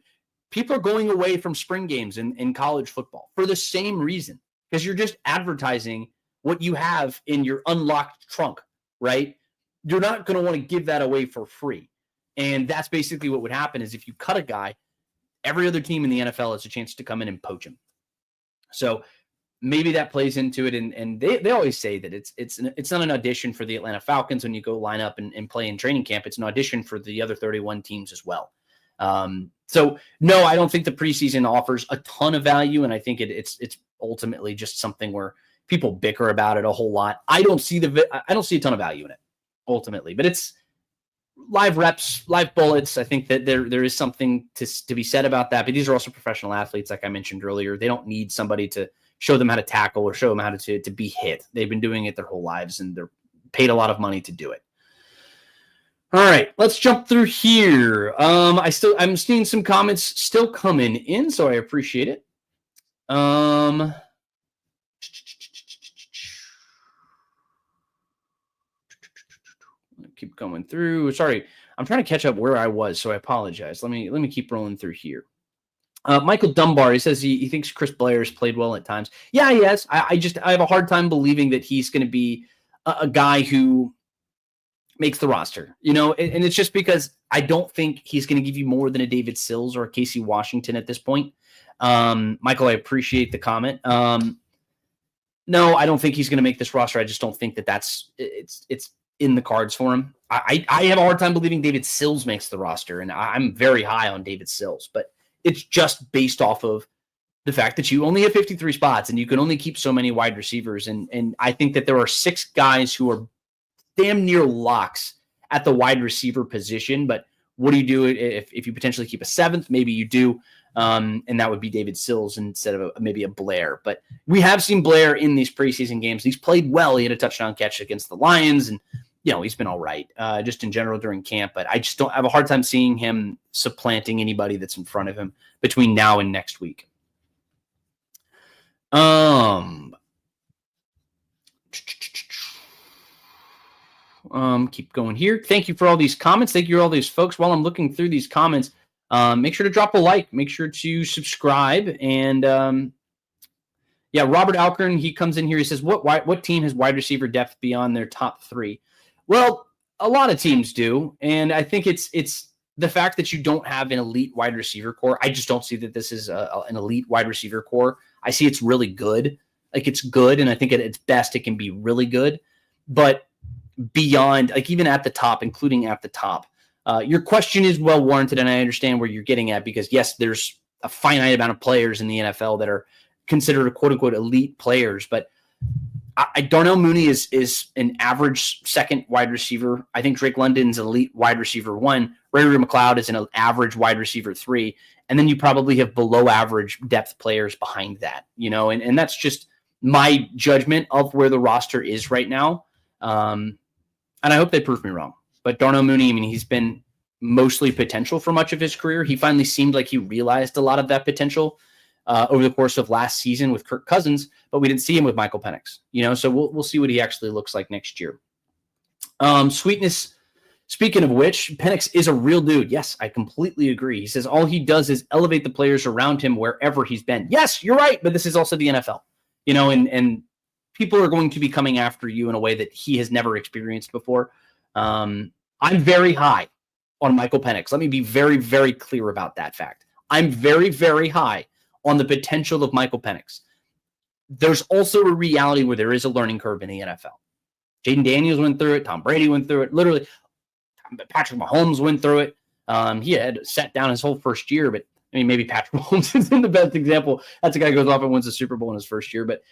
People are going away from spring games in college football for the same reason, because you're just advertising what you have in your unlocked trunk, right? You're not going to want to give that away for free. And that's basically what would happen is if you cut a guy, every other team in the NFL has a chance to come in and poach him. So maybe that plays into it. And they always say that it's not an audition for the Atlanta Falcons when you go line up and play in training camp. It's an audition for the other 31 teams as well. So no, I don't think the preseason offers a ton of value. And I think it's ultimately just something where people bicker about it a whole lot. I don't see a ton of value in it ultimately, but it's live reps, live bullets. I think that there is something to be said about that, but these are also professional athletes. Like I mentioned earlier, they don't need somebody to show them how to tackle or show them how to be hit. They've been doing it their whole lives, and they're paid a lot of money to do it. All right, let's jump through here. I'm seeing some comments still coming in, so I appreciate it. Keep going through. Sorry, I'm trying to catch up where I was, so I apologize. Let me keep rolling through here. Michael Dunbar, he says he thinks Chris Blair's played well at times. Yeah, he has. I have a hard time believing that he's going to be a guy who makes the roster, and it's just because I don't think he's going to give you more than a David Sills or a Casey Washington at this point. Michael, I appreciate the comment. No, I don't think he's going to make this roster. I just don't think it's in the cards for him. I have a hard time believing David Sills makes the roster, and I'm very high on David Sills, but it's just based off of the fact that you only have 53 spots and you can only keep so many wide receivers. And I think that there are 6 guys who are damn near locks at the wide receiver position. But what do you do if you potentially keep a 7th? Maybe you do. And that would be David Sills instead of maybe a Blair. But we have seen Blair in these preseason games. He's played well. He had a touchdown catch against the Lions, and he's been all right just in general during camp. But I just don't have a hard time seeing him supplanting anybody that's in front of him between now and next week. Keep going here. Thank you for all these comments. Thank you to all these folks. While I'm looking through these comments, make sure to drop a like. Make sure to subscribe. And Robert Alcorn, he comes in here. He says, what team has wide receiver depth beyond their top 3? Well, a lot of teams do. And I think it's the fact that you don't have an elite wide receiver core. I just don't see that this is an elite wide receiver core. I see it's really good. Like, it's good. And I think at its best, it can be really good. But beyond, like, even at the top, including at the top, your question is well warranted, and I understand where you're getting at, because yes, there's a finite amount of players in the NFL that are considered quote unquote elite players, but Darnell Mooney is an average second wide receiver. I think Drake London's elite wide receiver 1. Ray McLeod is an average wide receiver 3, and then you probably have below average depth players behind that, and that's just my judgment of where the roster is right now. And I hope they prove me wrong. But Darnell Mooney, he's been mostly potential for much of his career. He finally seemed like he realized a lot of that potential over the course of last season with Kirk Cousins, but we didn't see him with Michael Penix. So we'll see what he actually looks like next year. Sweetness, speaking of which, Penix is a real dude. Yes, I completely agree. He says all he does is elevate the players around him wherever he's been. Yes, you're right, but this is also the NFL. And people are going to be coming after you in a way that he has never experienced before. I'm very high on Michael Penix. Let me be very, very clear about that fact. I'm very, very high on the potential of Michael Penix. There's also a reality where there is a learning curve in the NFL. Jaden Daniels went through it. Tom Brady went through it. Literally, Patrick Mahomes went through it. He had sat down his whole first year, but maybe Patrick Mahomes isn't the best example. That's a guy who goes off and wins the Super Bowl in his first year, but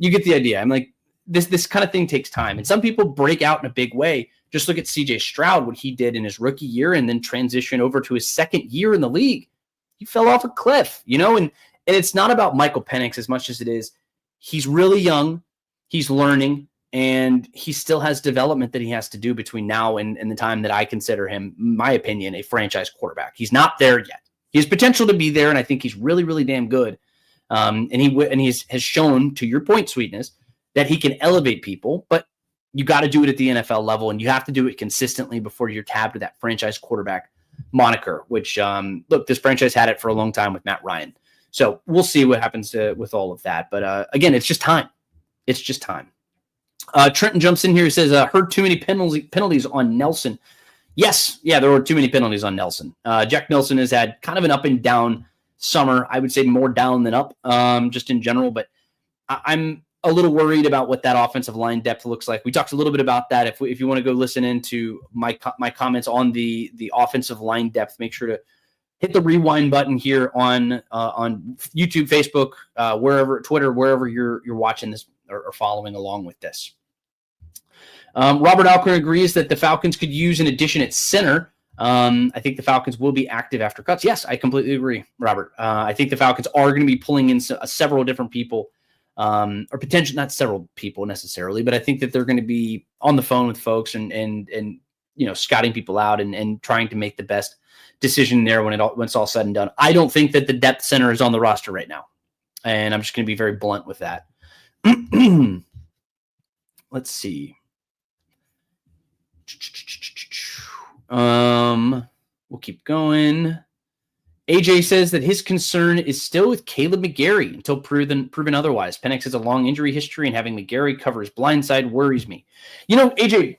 you get the idea. I'm like, this kind of thing takes time, and some people break out in a big way. Just look at CJ Stroud, what he did in his rookie year, and then transition over to his second year in the league. He fell off a cliff, and it's not about Michael Penix as much as it is he's really young, he's learning, and he still has development that he has to do between now and the time that I consider him, in my opinion, a franchise quarterback. He's not there yet. He has potential to be there, and I think he's really, really damn good. And he has shown, to your point, Sweetness, that he can elevate people, but you got to do it at the NFL level, and you have to do it consistently before you're tabbed to that franchise quarterback moniker, which, look, this franchise had it for a long time with Matt Ryan. So we'll see what happens with all of that. But again, it's just time. It's just time. Trenton jumps in here. He says, heard too many penalties on Nelson. Yes. Yeah, there were too many penalties on Nelson. Jack Nelson has had kind of an up and down summer. I would say more down than up, just in general. But I'm a little worried about what that offensive line depth looks like. We talked a little bit about that. If you want to go listen into my comments on the offensive line depth, make sure to hit the rewind button here on YouTube, Facebook, wherever, Twitter, wherever you're watching this or following along with this. Robert Alcorn agrees that the Falcons could use an addition at center. I think the Falcons will be active after cuts. Yes, I completely agree, Robert. I think the Falcons are going to be pulling in several different people. Or potentially not several people necessarily, but I think that they're going to be on the phone with folks and scouting people out and trying to make the best decision there when it's all said and done. I don't think that the depth center is on the roster right now, and I'm just going to be very blunt with that. Let's see. We'll keep going. AJ says that his concern is still with Caleb McGarry until proven otherwise. Penix has a long injury history, and having McGarry cover his blind side worries me. AJ,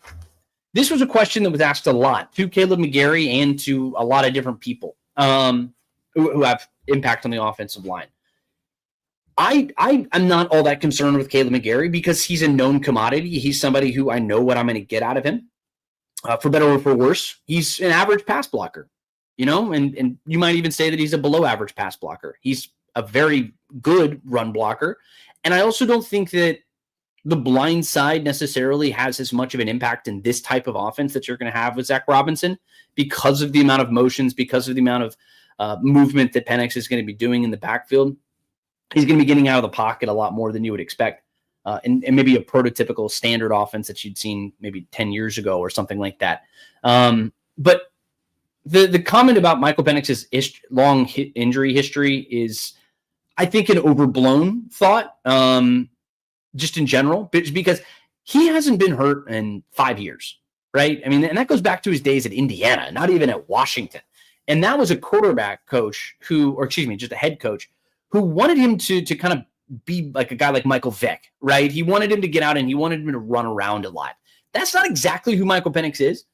this was a question that was asked a lot to Caleb McGarry and to a lot of different people who have impact on the offensive line. I'm not all that concerned with Caleb McGarry because he's a known commodity. He's somebody who I know what I'm going to get out of him. For better or for worse, he's an average pass blocker, and you might even say that he's a below average pass blocker. He's a very good run blocker. And I also don't think that the blind side necessarily has as much of an impact in this type of offense that you're going to have with Zach Robinson because of the amount of motions, because of the amount of movement that Penix is going to be doing in the backfield. He's going to be getting out of the pocket a lot more than you would expect. And maybe a prototypical standard offense that you'd seen maybe 10 years ago or something like that. But the comment about Michael Penix's long injury history is, I think, an overblown thought, just in general, because he hasn't been hurt in 5 years, right? I mean, and that goes back to his days at Indiana, not even at Washington. And that was a quarterback coach just a head coach who wanted him to kind of be like a guy like Michael Vick, right? He wanted him to get out and he wanted him to run around a lot. That's not exactly who Michael Penix is.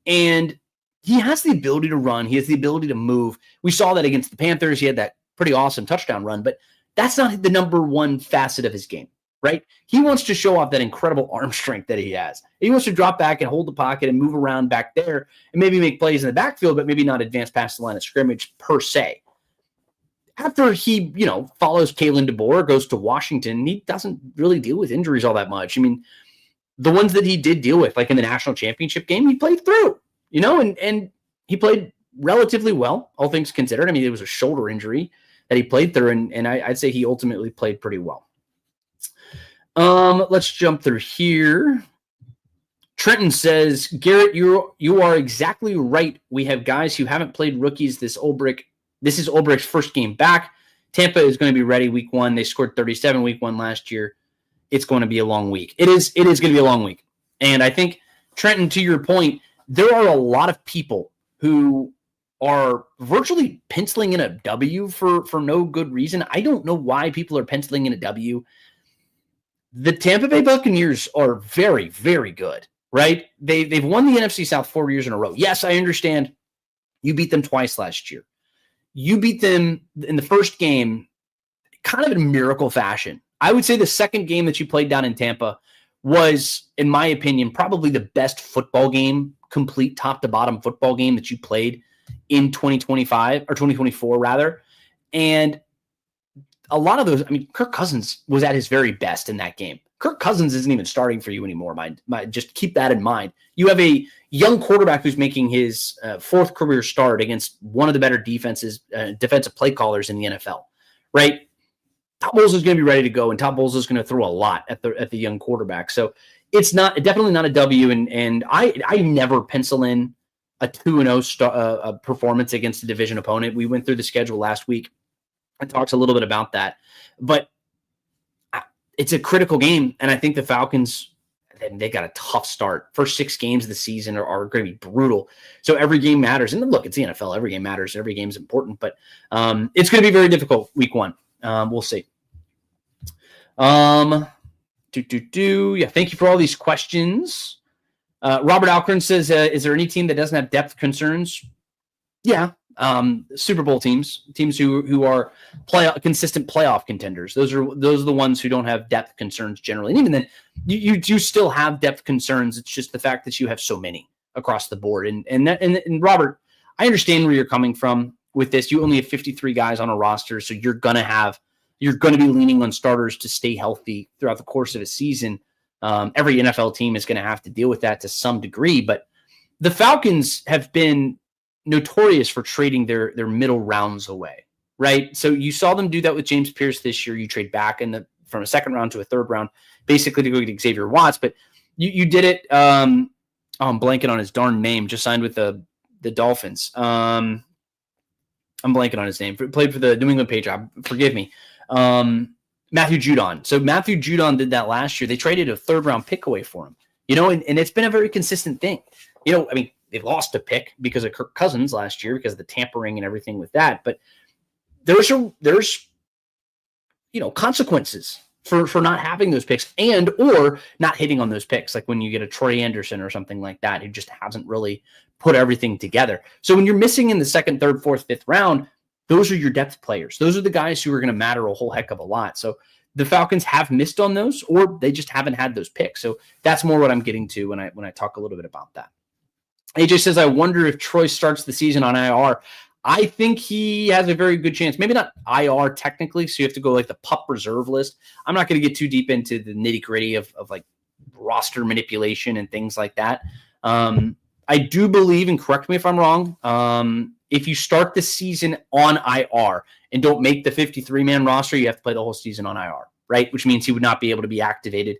And he has the ability to run. He has the ability to move. We saw that against the Panthers. He had that pretty awesome touchdown run, but that's not the number one facet of his game, right? He wants to show off that incredible arm strength that he has. He wants to drop back and hold the pocket and move around back there and maybe make plays in the backfield, but maybe not advance past the line of scrimmage per se. After he, follows Kalen DeBoer, goes to Washington, he doesn't really deal with injuries all that much. I mean, the ones that he did deal with, like in the national championship game, he played through, and he played relatively well, all things considered. I mean, it was a shoulder injury that he played through, and I'd say he ultimately played pretty well. Let's jump through here. Trenton says, Garrett, you are exactly right. We have guys who haven't played rookies. This is Ulbricht's first game back. Tampa is going to be ready week 1. They scored 37 week 1 last year. It's going to be a long week. It is going to be a long week. And I think, Trenton, to your point, there are a lot of people who are virtually penciling in a W for no good reason. I don't know why people are penciling in a W. The Tampa Bay Buccaneers are very, very good, right? They've won the NFC South 4 years in a row. Yes, I understand you beat them twice last year. You beat them in the first game kind of in a miracle fashion. I would say the second game that you played down in Tampa was, in my opinion, probably the best football game, complete top to bottom football game that you played in 2025 or 2024 rather. And a lot of those, Kirk Cousins was at his very best in that game. Kirk Cousins isn't even starting for you anymore. Just keep that in mind. You have a young quarterback who's making his fourth career start against one of the better defensive play callers in the NFL, right? Todd Bowles is going to be ready to go, and Todd Bowles is going to throw a lot at the young quarterback. So it's definitely not a W. And I never pencil in a 2-0 performance against a division opponent. We went through the schedule last week and talked a little bit about that, but it's a critical game, and I think the Falcons, they got a tough start. First 6 games of the season are going to be brutal. So every game matters. And look, it's the NFL. Every game matters. Every game is important. But it's going to be very difficult week 1. We'll see. Yeah, thank you for all these questions. Robert Alcorn says, is there any team that doesn't have depth concerns? Yeah. Super Bowl teams who are consistent playoff contenders. Those are the ones who don't have depth concerns generally. And even then, you do still have depth concerns. It's just the fact that you have so many across the board. And Robert, I understand where you're coming from with this. You only have 53 guys on a roster, so you're going to be leaning on starters to stay healthy throughout the course of a season. Every NFL team is going to have to deal with that to some degree, but the Falcons have been notorious for trading their middle rounds away, right? So you saw them do that with James Pierce this year. You trade back from a second round to a third round, basically to go get Xavier Watts. But you did it. I'm blanking on his darn name. Just signed with the Dolphins. I'm blanking on his name. Played for the New England Patriots. Forgive me. Matthew Judon. So Matthew Judon did that last year. They traded a third round pick away for him. And it's been a very consistent thing. They've lost a pick because of Kirk Cousins last year because of the tampering and everything with that. But there's consequences for not having those picks and or not hitting on those picks, like when you get a Troy Anderson or something like that who just hasn't really put everything together. So when you're missing in the second, third, fourth, fifth round, those are your depth players. Those are the guys who are going to matter a whole heck of a lot. So the Falcons have missed on those, or they just haven't had those picks. So that's more what I'm getting to when I talk a little bit about that. AJ says, I wonder if Troy starts the season on IR. I think he has a very good chance. Maybe not IR technically, so you have to go like the PUP reserve list. I'm not going to get too deep into the nitty gritty of like roster manipulation and things like that. I do believe, and correct me if I'm wrong, if you start the season on IR and don't make the 53-man roster, you have to play the whole season on IR, right? Which means he would not be able to be activated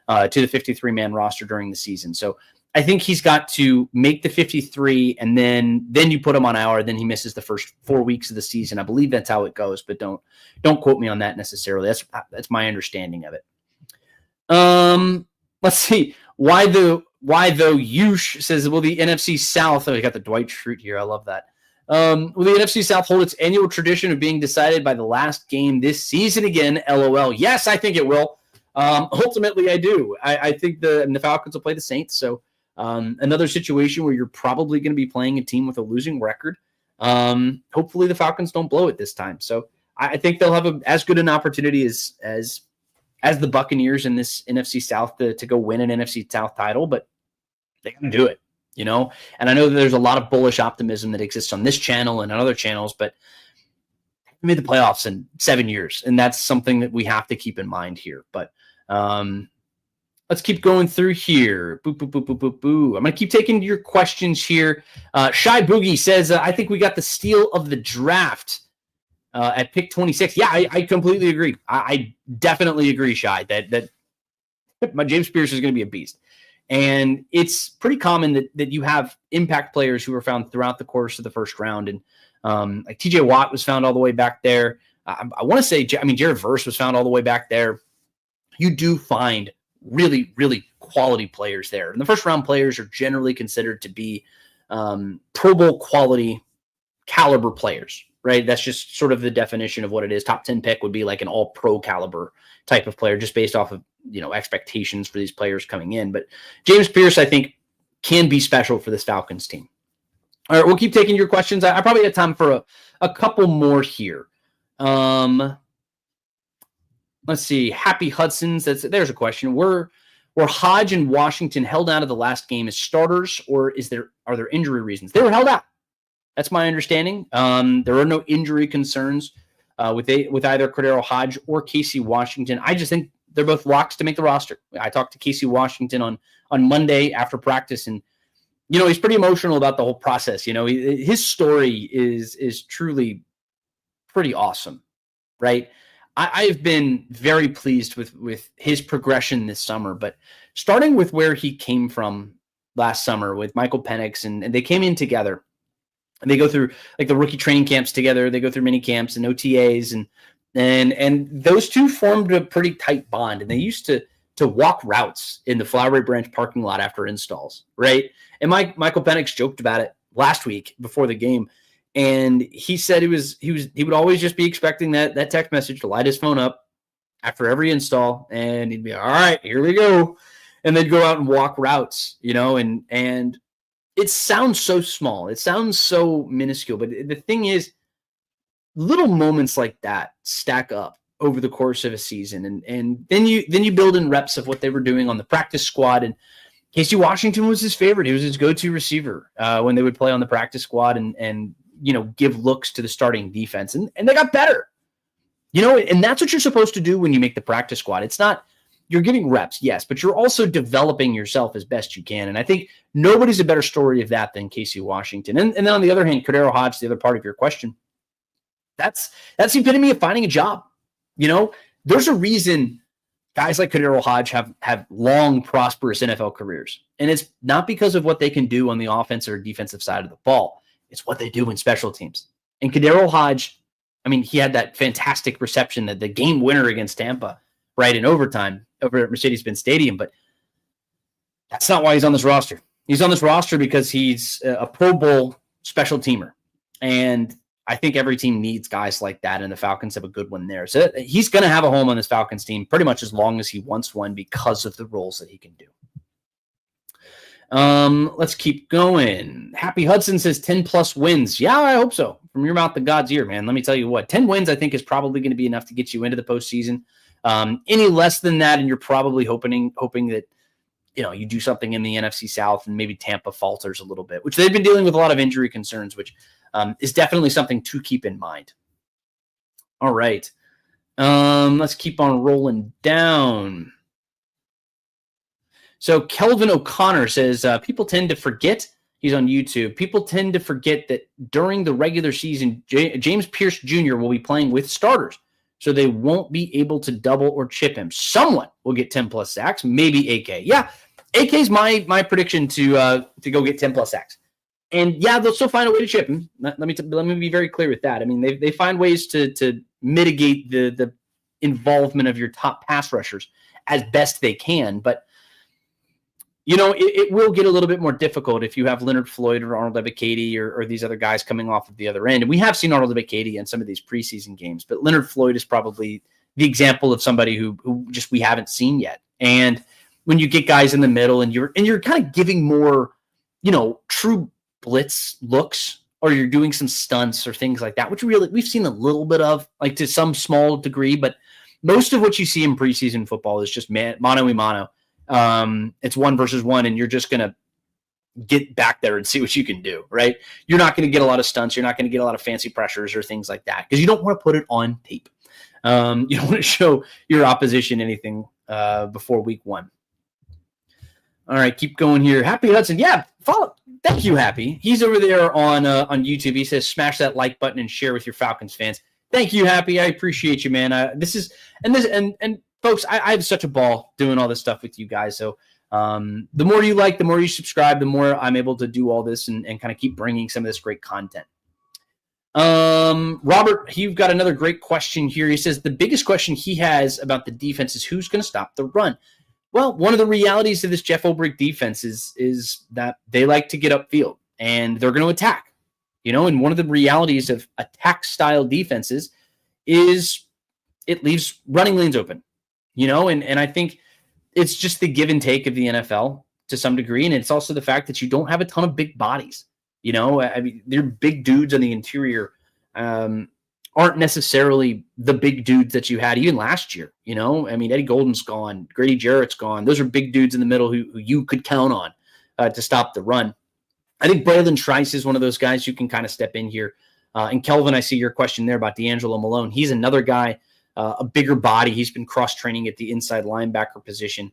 to the 53-man roster during the season. So I think he's got to make the 53, and then you put him on IR. Then he misses the first 4 weeks of the season. I believe that's how it goes, but don't quote me on that necessarily. That's my understanding of it. Let's see. Why though? Yush says, will the NFC South? Oh, we got the Dwight Schrute here. I love that. Will the NFC South hold its annual tradition of being decided by the last game this season again? LOL. Yes, I think it will. Ultimately, I do. I think the Falcons will play the Saints. So another situation where you're probably going to be playing a team with a losing record. Hopefully, the Falcons don't blow it this time. So I think they'll have as good an opportunity as the Buccaneers in this NFC South to go win an NFC South title, but they got to do it, you know? And I know that there's a lot of bullish optimism that exists on this channel and on other channels, but they made the playoffs in 7 years, and that's something that we have to keep in mind here. But let's keep going through here. Boo, boo, boo, boo, boo, boo. I'm going to keep taking your questions here. Shy Boogie says, I think we got the steal of the draft at pick 26. Yeah, I completely agree. I definitely agree, Shy, that my James Pierce is going to be a beast. And it's pretty common that you have impact players who are found throughout the course of the first round. And like TJ Watt was found all the way back there. I want to say, Jared Verse was found all the way back there. You do find really, really quality players there. And the first round players are generally considered to be Pro Bowl quality caliber players, right? That's just sort of the definition of what it is. Top 10 pick would be like an all pro caliber type of player, just based off of, expectations for these players coming in. But James Pierce, I think, can be special for this Falcons team. All right, we'll keep taking your questions. I probably have time for a couple more here. Let's see. Happy Hudson's. There's a question. Were Hodge and Washington held out of the last game as starters, or are there injury reasons? They were held out. That's my understanding. There are no injury concerns with either Cordero Hodge or Casey Washington. I just think they're both locks to make the roster. I talked to Casey Washington on Monday after practice, and he's pretty emotional about the whole process. His story is truly pretty awesome, right? I've been very pleased with his progression this summer, but starting with where he came from last summer with Michael Penix, and they came in together, and they go through like the rookie training camps together. They go through mini camps and OTAs, and those two formed a pretty tight bond, and they used to walk routes in the Flowery Branch parking lot after installs, right? And Michael Penix joked about it last week before the game. And he said he would always just be expecting that text message to light his phone up after every install, and he'd be, all right, here we go. And they'd go out and walk routes, and it sounds so small. It sounds so minuscule. But the thing is, little moments like that stack up over the course of a season. And then you build in reps of what they were doing on the practice squad. And Casey Washington was his favorite. He was his go-to receiver when they would play on the practice squad and give looks to the starting defense. And they got better. And that's what you're supposed to do when you make the practice squad. It's not, you're getting reps, yes, but you're also developing yourself as best you can. And I think nobody's a better story of that than Casey Washington. And then on the other hand, Cordero Hodge, the other part of your question, that's the epitome of finding a job. There's a reason guys like Cordero Hodge have long, prosperous NFL careers. And it's not because of what they can do on the offensive or defensive side of the ball. It's what they do in special teams. And Cordero Hodge, he had that fantastic reception, the game winner against Tampa, right, in overtime over at Mercedes-Benz Stadium. But that's not why he's on this roster. He's on this roster because he's a Pro Bowl special teamer. And I think every team needs guys like that, and the Falcons have a good one there. So he's going to have a home on this Falcons team pretty much as long as he wants one because of the roles that he can do. Let's keep going. Happy Hudson says 10 plus wins. Yeah, I hope so. From your mouth to God's ear, man. Let me tell you what, 10 wins I think is probably going to be enough to get you into the postseason. Any less than that, and you're probably hoping that you do something in the NFC South and maybe Tampa falters a little bit, which they've been dealing with a lot of injury concerns, which is definitely something to keep in mind. All right. Let's keep on rolling down. So Kelvin O'Connor says, people tend to forget, he's on YouTube, people tend to forget that during the regular season, James Pierce Jr. will be playing with starters, so they won't be able to double or chip him. Someone will get 10 plus sacks, maybe AK. Yeah, AK's my prediction to go get 10 plus sacks. And yeah, they'll still find a way to chip him. Let me be very clear with that. I mean, they find ways to mitigate the involvement of your top pass rushers as best they can, but it will get a little bit more difficult if you have Leonard Floyd or Arnold Ebiketie or these other guys coming off of the other end. And we have seen Arnold Ebiketie in some of these preseason games, but Leonard Floyd is probably the example of somebody who just we haven't seen yet. And when you get guys in the middle and you're kind of giving more, true blitz looks, or you're doing some stunts or things like that, which we've seen a little bit of, like to some small degree, but most of what you see in preseason football is just mano-a-mano. It's 1 versus 1, and you're just going to get back there and see what you can do, right? You're not going to get a lot of stunts. You're not going to get a lot of fancy pressures or things like that because you don't want to put it on tape. You don't want to show your opposition anything before week 1. All right, keep going here. Happy Hudson. Yeah, follow. Thank you, Happy. He's over there on YouTube. He says, smash that like button and share with your Falcons fans. Thank you, Happy. I appreciate you, man. And folks, I have such a ball doing all this stuff with you guys. So the more you like, the more you subscribe, the more I'm able to do all this and kind of keep bringing some of this great content. Robert, you've got another great question here. He says the biggest question he has about the defense is who's going to stop the run. Well, one of the realities of this Jeff Ulbrich defense is that they like to get upfield and they're going to attack. And one of the realities of attack-style defenses is it leaves running lanes open. And I think it's just the give and take of the NFL to some degree. And it's also the fact that you don't have a ton of big bodies. I mean, they're big dudes on the interior aren't necessarily the big dudes that you had even last year. I mean, Eddie Golden's gone. Grady Jarrett's gone. Those are big dudes in the middle who you could count on to stop the run. I think Braylon Trice is one of those guys who can kind of step in here. And Kelvin, I see your question there about D'Angelo Malone. He's another guy. A bigger body. He's been cross-training at the inside linebacker position.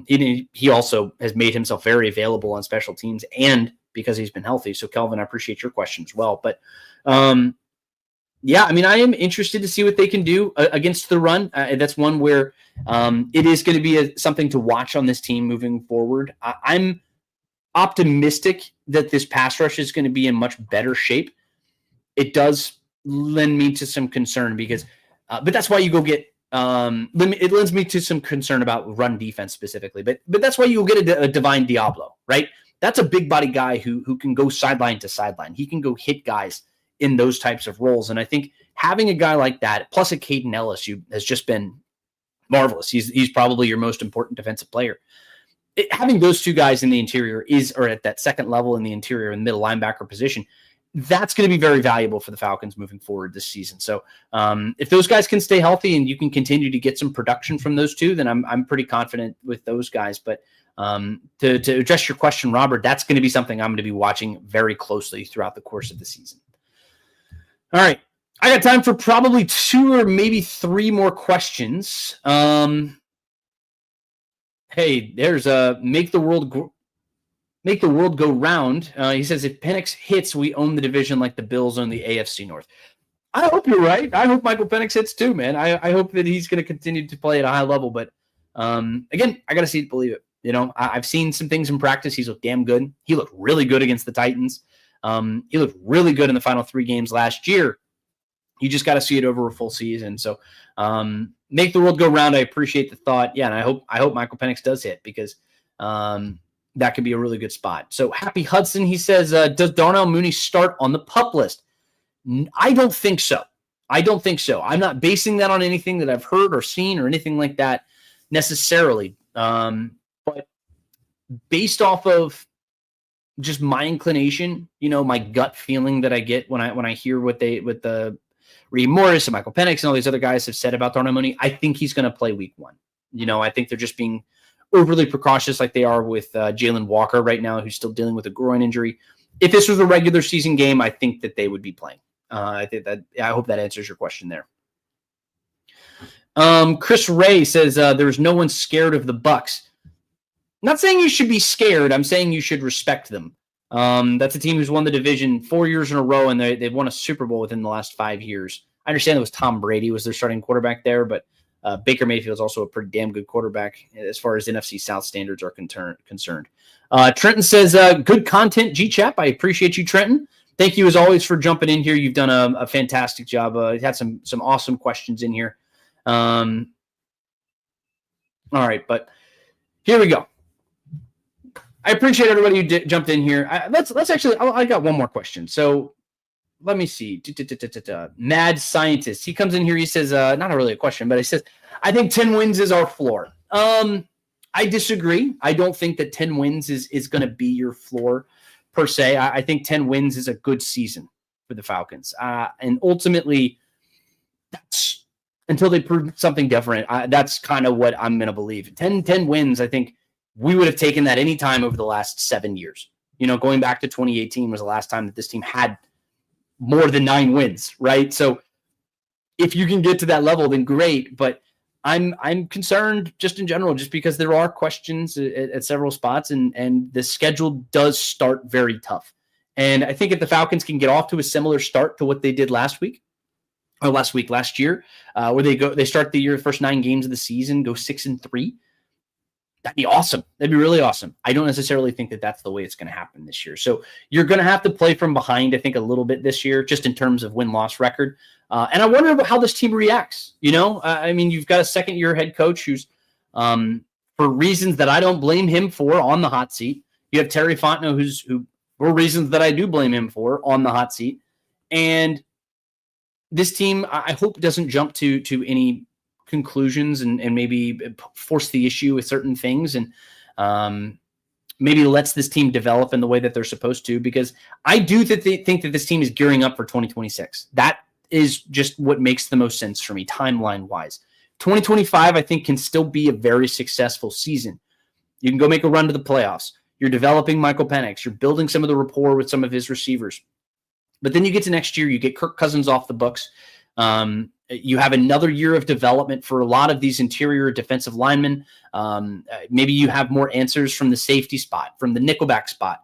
He also has made himself very available on special teams and because he's been healthy. So, Kelvin, I appreciate your question as well. But, I mean, I am interested to see what they can do against the run. That's one where it is going to be something to watch on this team moving forward. I'm optimistic that this pass rush is going to be in much better shape. It does lend me to some concern because but that's why you go get it lends me to some concern about run defense specifically. But that's why you get a Divine Diablo, right? That's a big body guy who can go sideline to sideline. He can go hit guys in those types of roles. And I think having a guy like that, plus a Caden Ellis, who has just been marvelous. He's probably your most important defensive player. Having those two guys in the interior or at that second level in the interior and middle linebacker position, that's going to be very valuable for the Falcons moving forward this season. So if those guys can stay healthy and you can continue to get some production from those two, then I'm pretty confident with those guys. But to address your question, Robert, that's going to be something I'm going to be watching very closely throughout the course of the season. All right. I got time for probably 2 or maybe 3 more questions. Hey, there's Make the World Go Round. He says, if Penix hits, we own the division like the Bills own the AFC North. I hope you're right. I hope Michael Penix hits too, man. I hope that he's going to continue to play at a high level. But again, I got to see it to believe it. I've seen some things in practice. He's looked damn good. He looked really good against the Titans. He looked really good in the final 3 games last year. You just got to see it over a full season. So make the world go round. I appreciate the thought. Yeah, and I hope Michael Penix does hit because that could be a really good spot. So Happy Hudson, he says, does Darnell Mooney start on the PUP list? I don't think so. I'm not basing that on anything that I've heard or seen or anything like that necessarily. But based off of just my inclination, my gut feeling that I get when I hear what the Reed Morris and Michael Penix and all these other guys have said about Darnell Mooney, I think he's going to play week 1. I think they're just being overly precautious like they are with Jalen Walker right now, who's still dealing with a groin injury. If this was a regular season game, I think that they would be playing. I hope that answers your question there. Chris Ray says there's no one scared of the Bucs. Not saying you should be scared. I'm saying you should respect them. That's a team who's won the division 4 years in a row, and they've won a Super Bowl within the last 5 years. I understand it was Tom Brady was their starting quarterback there, but Baker Mayfield is also a pretty damn good quarterback as far as NFC South standards are concerned. Trenton says, good content, G-Chap. I appreciate you, Trenton. Thank you, as always, for jumping in here. You've done a fantastic job. You had some awesome questions in here. All right, but here we go. I appreciate everybody who jumped in here. Let's actually, I got one more question. So let me see. Mad Scientist. He comes in here. He says, not really a question, but he says, I think 10 wins is our floor. I disagree. I don't think that 10 wins is going to be your floor per se. I think 10 wins is a good season for the Falcons. And ultimately, that's until they prove something different. That's kind of what I'm going to believe. 10 wins, I think we would have taken that any time over the last 7 years. Going back to 2018 was the last time that this team had more than 9 wins, right? So if you can get to that level, then great. But I'm concerned just in general, just because there are questions at several spots, and the schedule does start very tough. And I think if the Falcons can get off to a similar start to what they did last year, where they start the year, first 9 games of the season, go 6-3. That'd be awesome. That'd be really awesome. I don't necessarily think that that's the way it's going to happen this year. So you're going to have to play from behind, I think, a little bit this year, just in terms of win-loss record. And I wonder how this team reacts. You've got a second-year head coach who's, for reasons that I don't blame him for, on the hot seat. You have Terry Fontenot, who for reasons that I do blame him for, on the hot seat. And this team, I hope, doesn't jump to any conclusions and maybe force the issue with certain things, and maybe lets this team develop in the way that they're supposed to, because I do think that this team is gearing up for 2026. That is just what makes the most sense for me, timeline-wise. 2025, I think, can still be a very successful season. You can go make a run to the playoffs. You're developing Michael Penix. You're building some of the rapport with some of his receivers. But then you get to next year, you get Kirk Cousins off the books. You have another year of development for a lot of these interior defensive linemen. Maybe you have more answers from the safety spot, from the nickelback spot.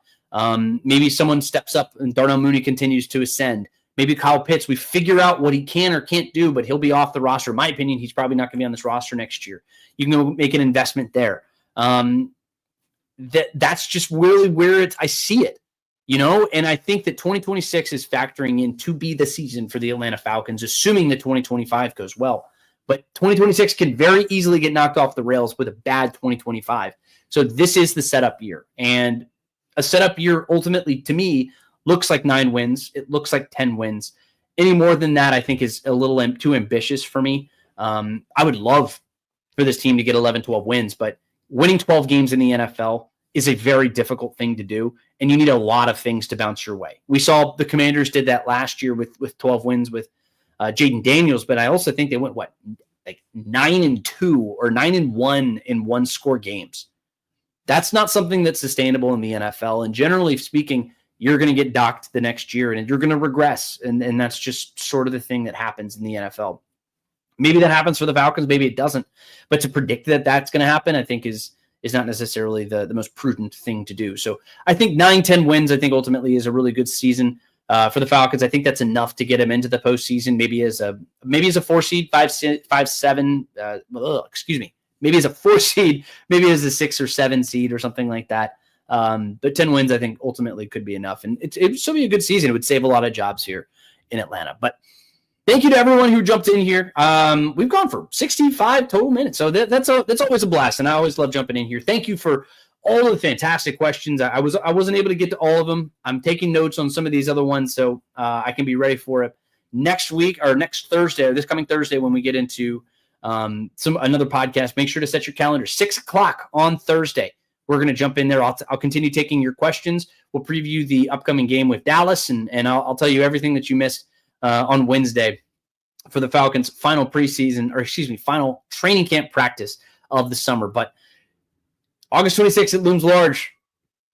Maybe someone steps up and Darnell Mooney continues to ascend. Maybe Kyle Pitts, we figure out what he can or can't do, but he'll be off the roster. In my opinion, he's probably not going to be on this roster next year. You can go make an investment there. That's just really where I see it. And I think that 2026 is factoring in to be the season for the Atlanta Falcons, assuming that 2025 goes well. But 2026 can very easily get knocked off the rails with a bad 2025. So this is the setup year. And a setup year, ultimately, to me, looks like 9 wins. It looks like 10 wins. Any more than that, I think, is a little too ambitious for me. I would love for this team to get 11, 12 wins, but winning 12 games in the NFL is a very difficult thing to do, and you need a lot of things to bounce your way. We saw the Commanders did that last year with 12 wins with Jaden Daniels, but I also think they went, 9-2 or 9-1 in one-score games. That's not something that's sustainable in the NFL, and generally speaking, you're going to get docked the next year, and you're going to regress, and that's just sort of the thing that happens in the NFL. Maybe that happens for the Falcons, maybe it doesn't, but to predict that that's going to happen, I think is not necessarily the most prudent thing to do. So I think 9-10 wins, I think ultimately is a really good season for the Falcons. I think that's enough to get them into the postseason, maybe as a 4 seed, 5-7, maybe as a 4 seed, maybe as a 6 or 7 seed or something like that. But 10 wins, I think ultimately could be enough. And it would still be a good season. It would save a lot of jobs here in Atlanta. But thank you to everyone who jumped in here. We've gone for 65 total minutes, so that's always a blast, and I always love jumping in here. Thank you for all of the fantastic questions. I wasn't able to get to all of them. I'm taking notes on some of these other ones, so I can be ready for it next week or next Thursday, or this coming Thursday when we get into another podcast. Make sure to set your calendar 6:00 on Thursday. We're going to jump in there. I'll continue taking your questions. We'll preview the upcoming game with Dallas, and I'll tell you everything that you missed on Wednesday for the Falcons' final final training camp practice of the summer. But August 26th, it looms large.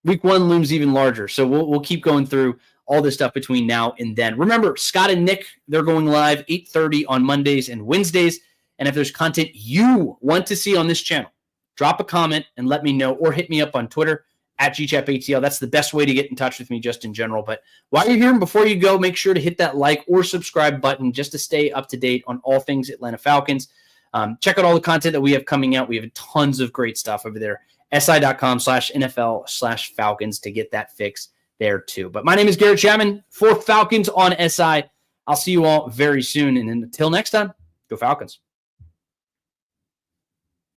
Week 1 looms even larger. So we'll keep going through all this stuff between now and then. Remember, Scott and Nick, they're going live 8:30 on Mondays and Wednesdays. And if there's content you want to see on this channel, drop a comment and let me know, or hit me up on Twitter at GChapATL. That's the best way to get in touch with me just in general. But while you're here and before you go, make sure to hit that like or subscribe button just to stay up to date on all things Atlanta Falcons. Check out all the content that we have coming out. We have tons of great stuff over there. SI.com/NFL/Falcons to get that fix there too. But my name is Garrett Chapman for Falcons on SI. I'll see you all very soon. And until next time, go Falcons.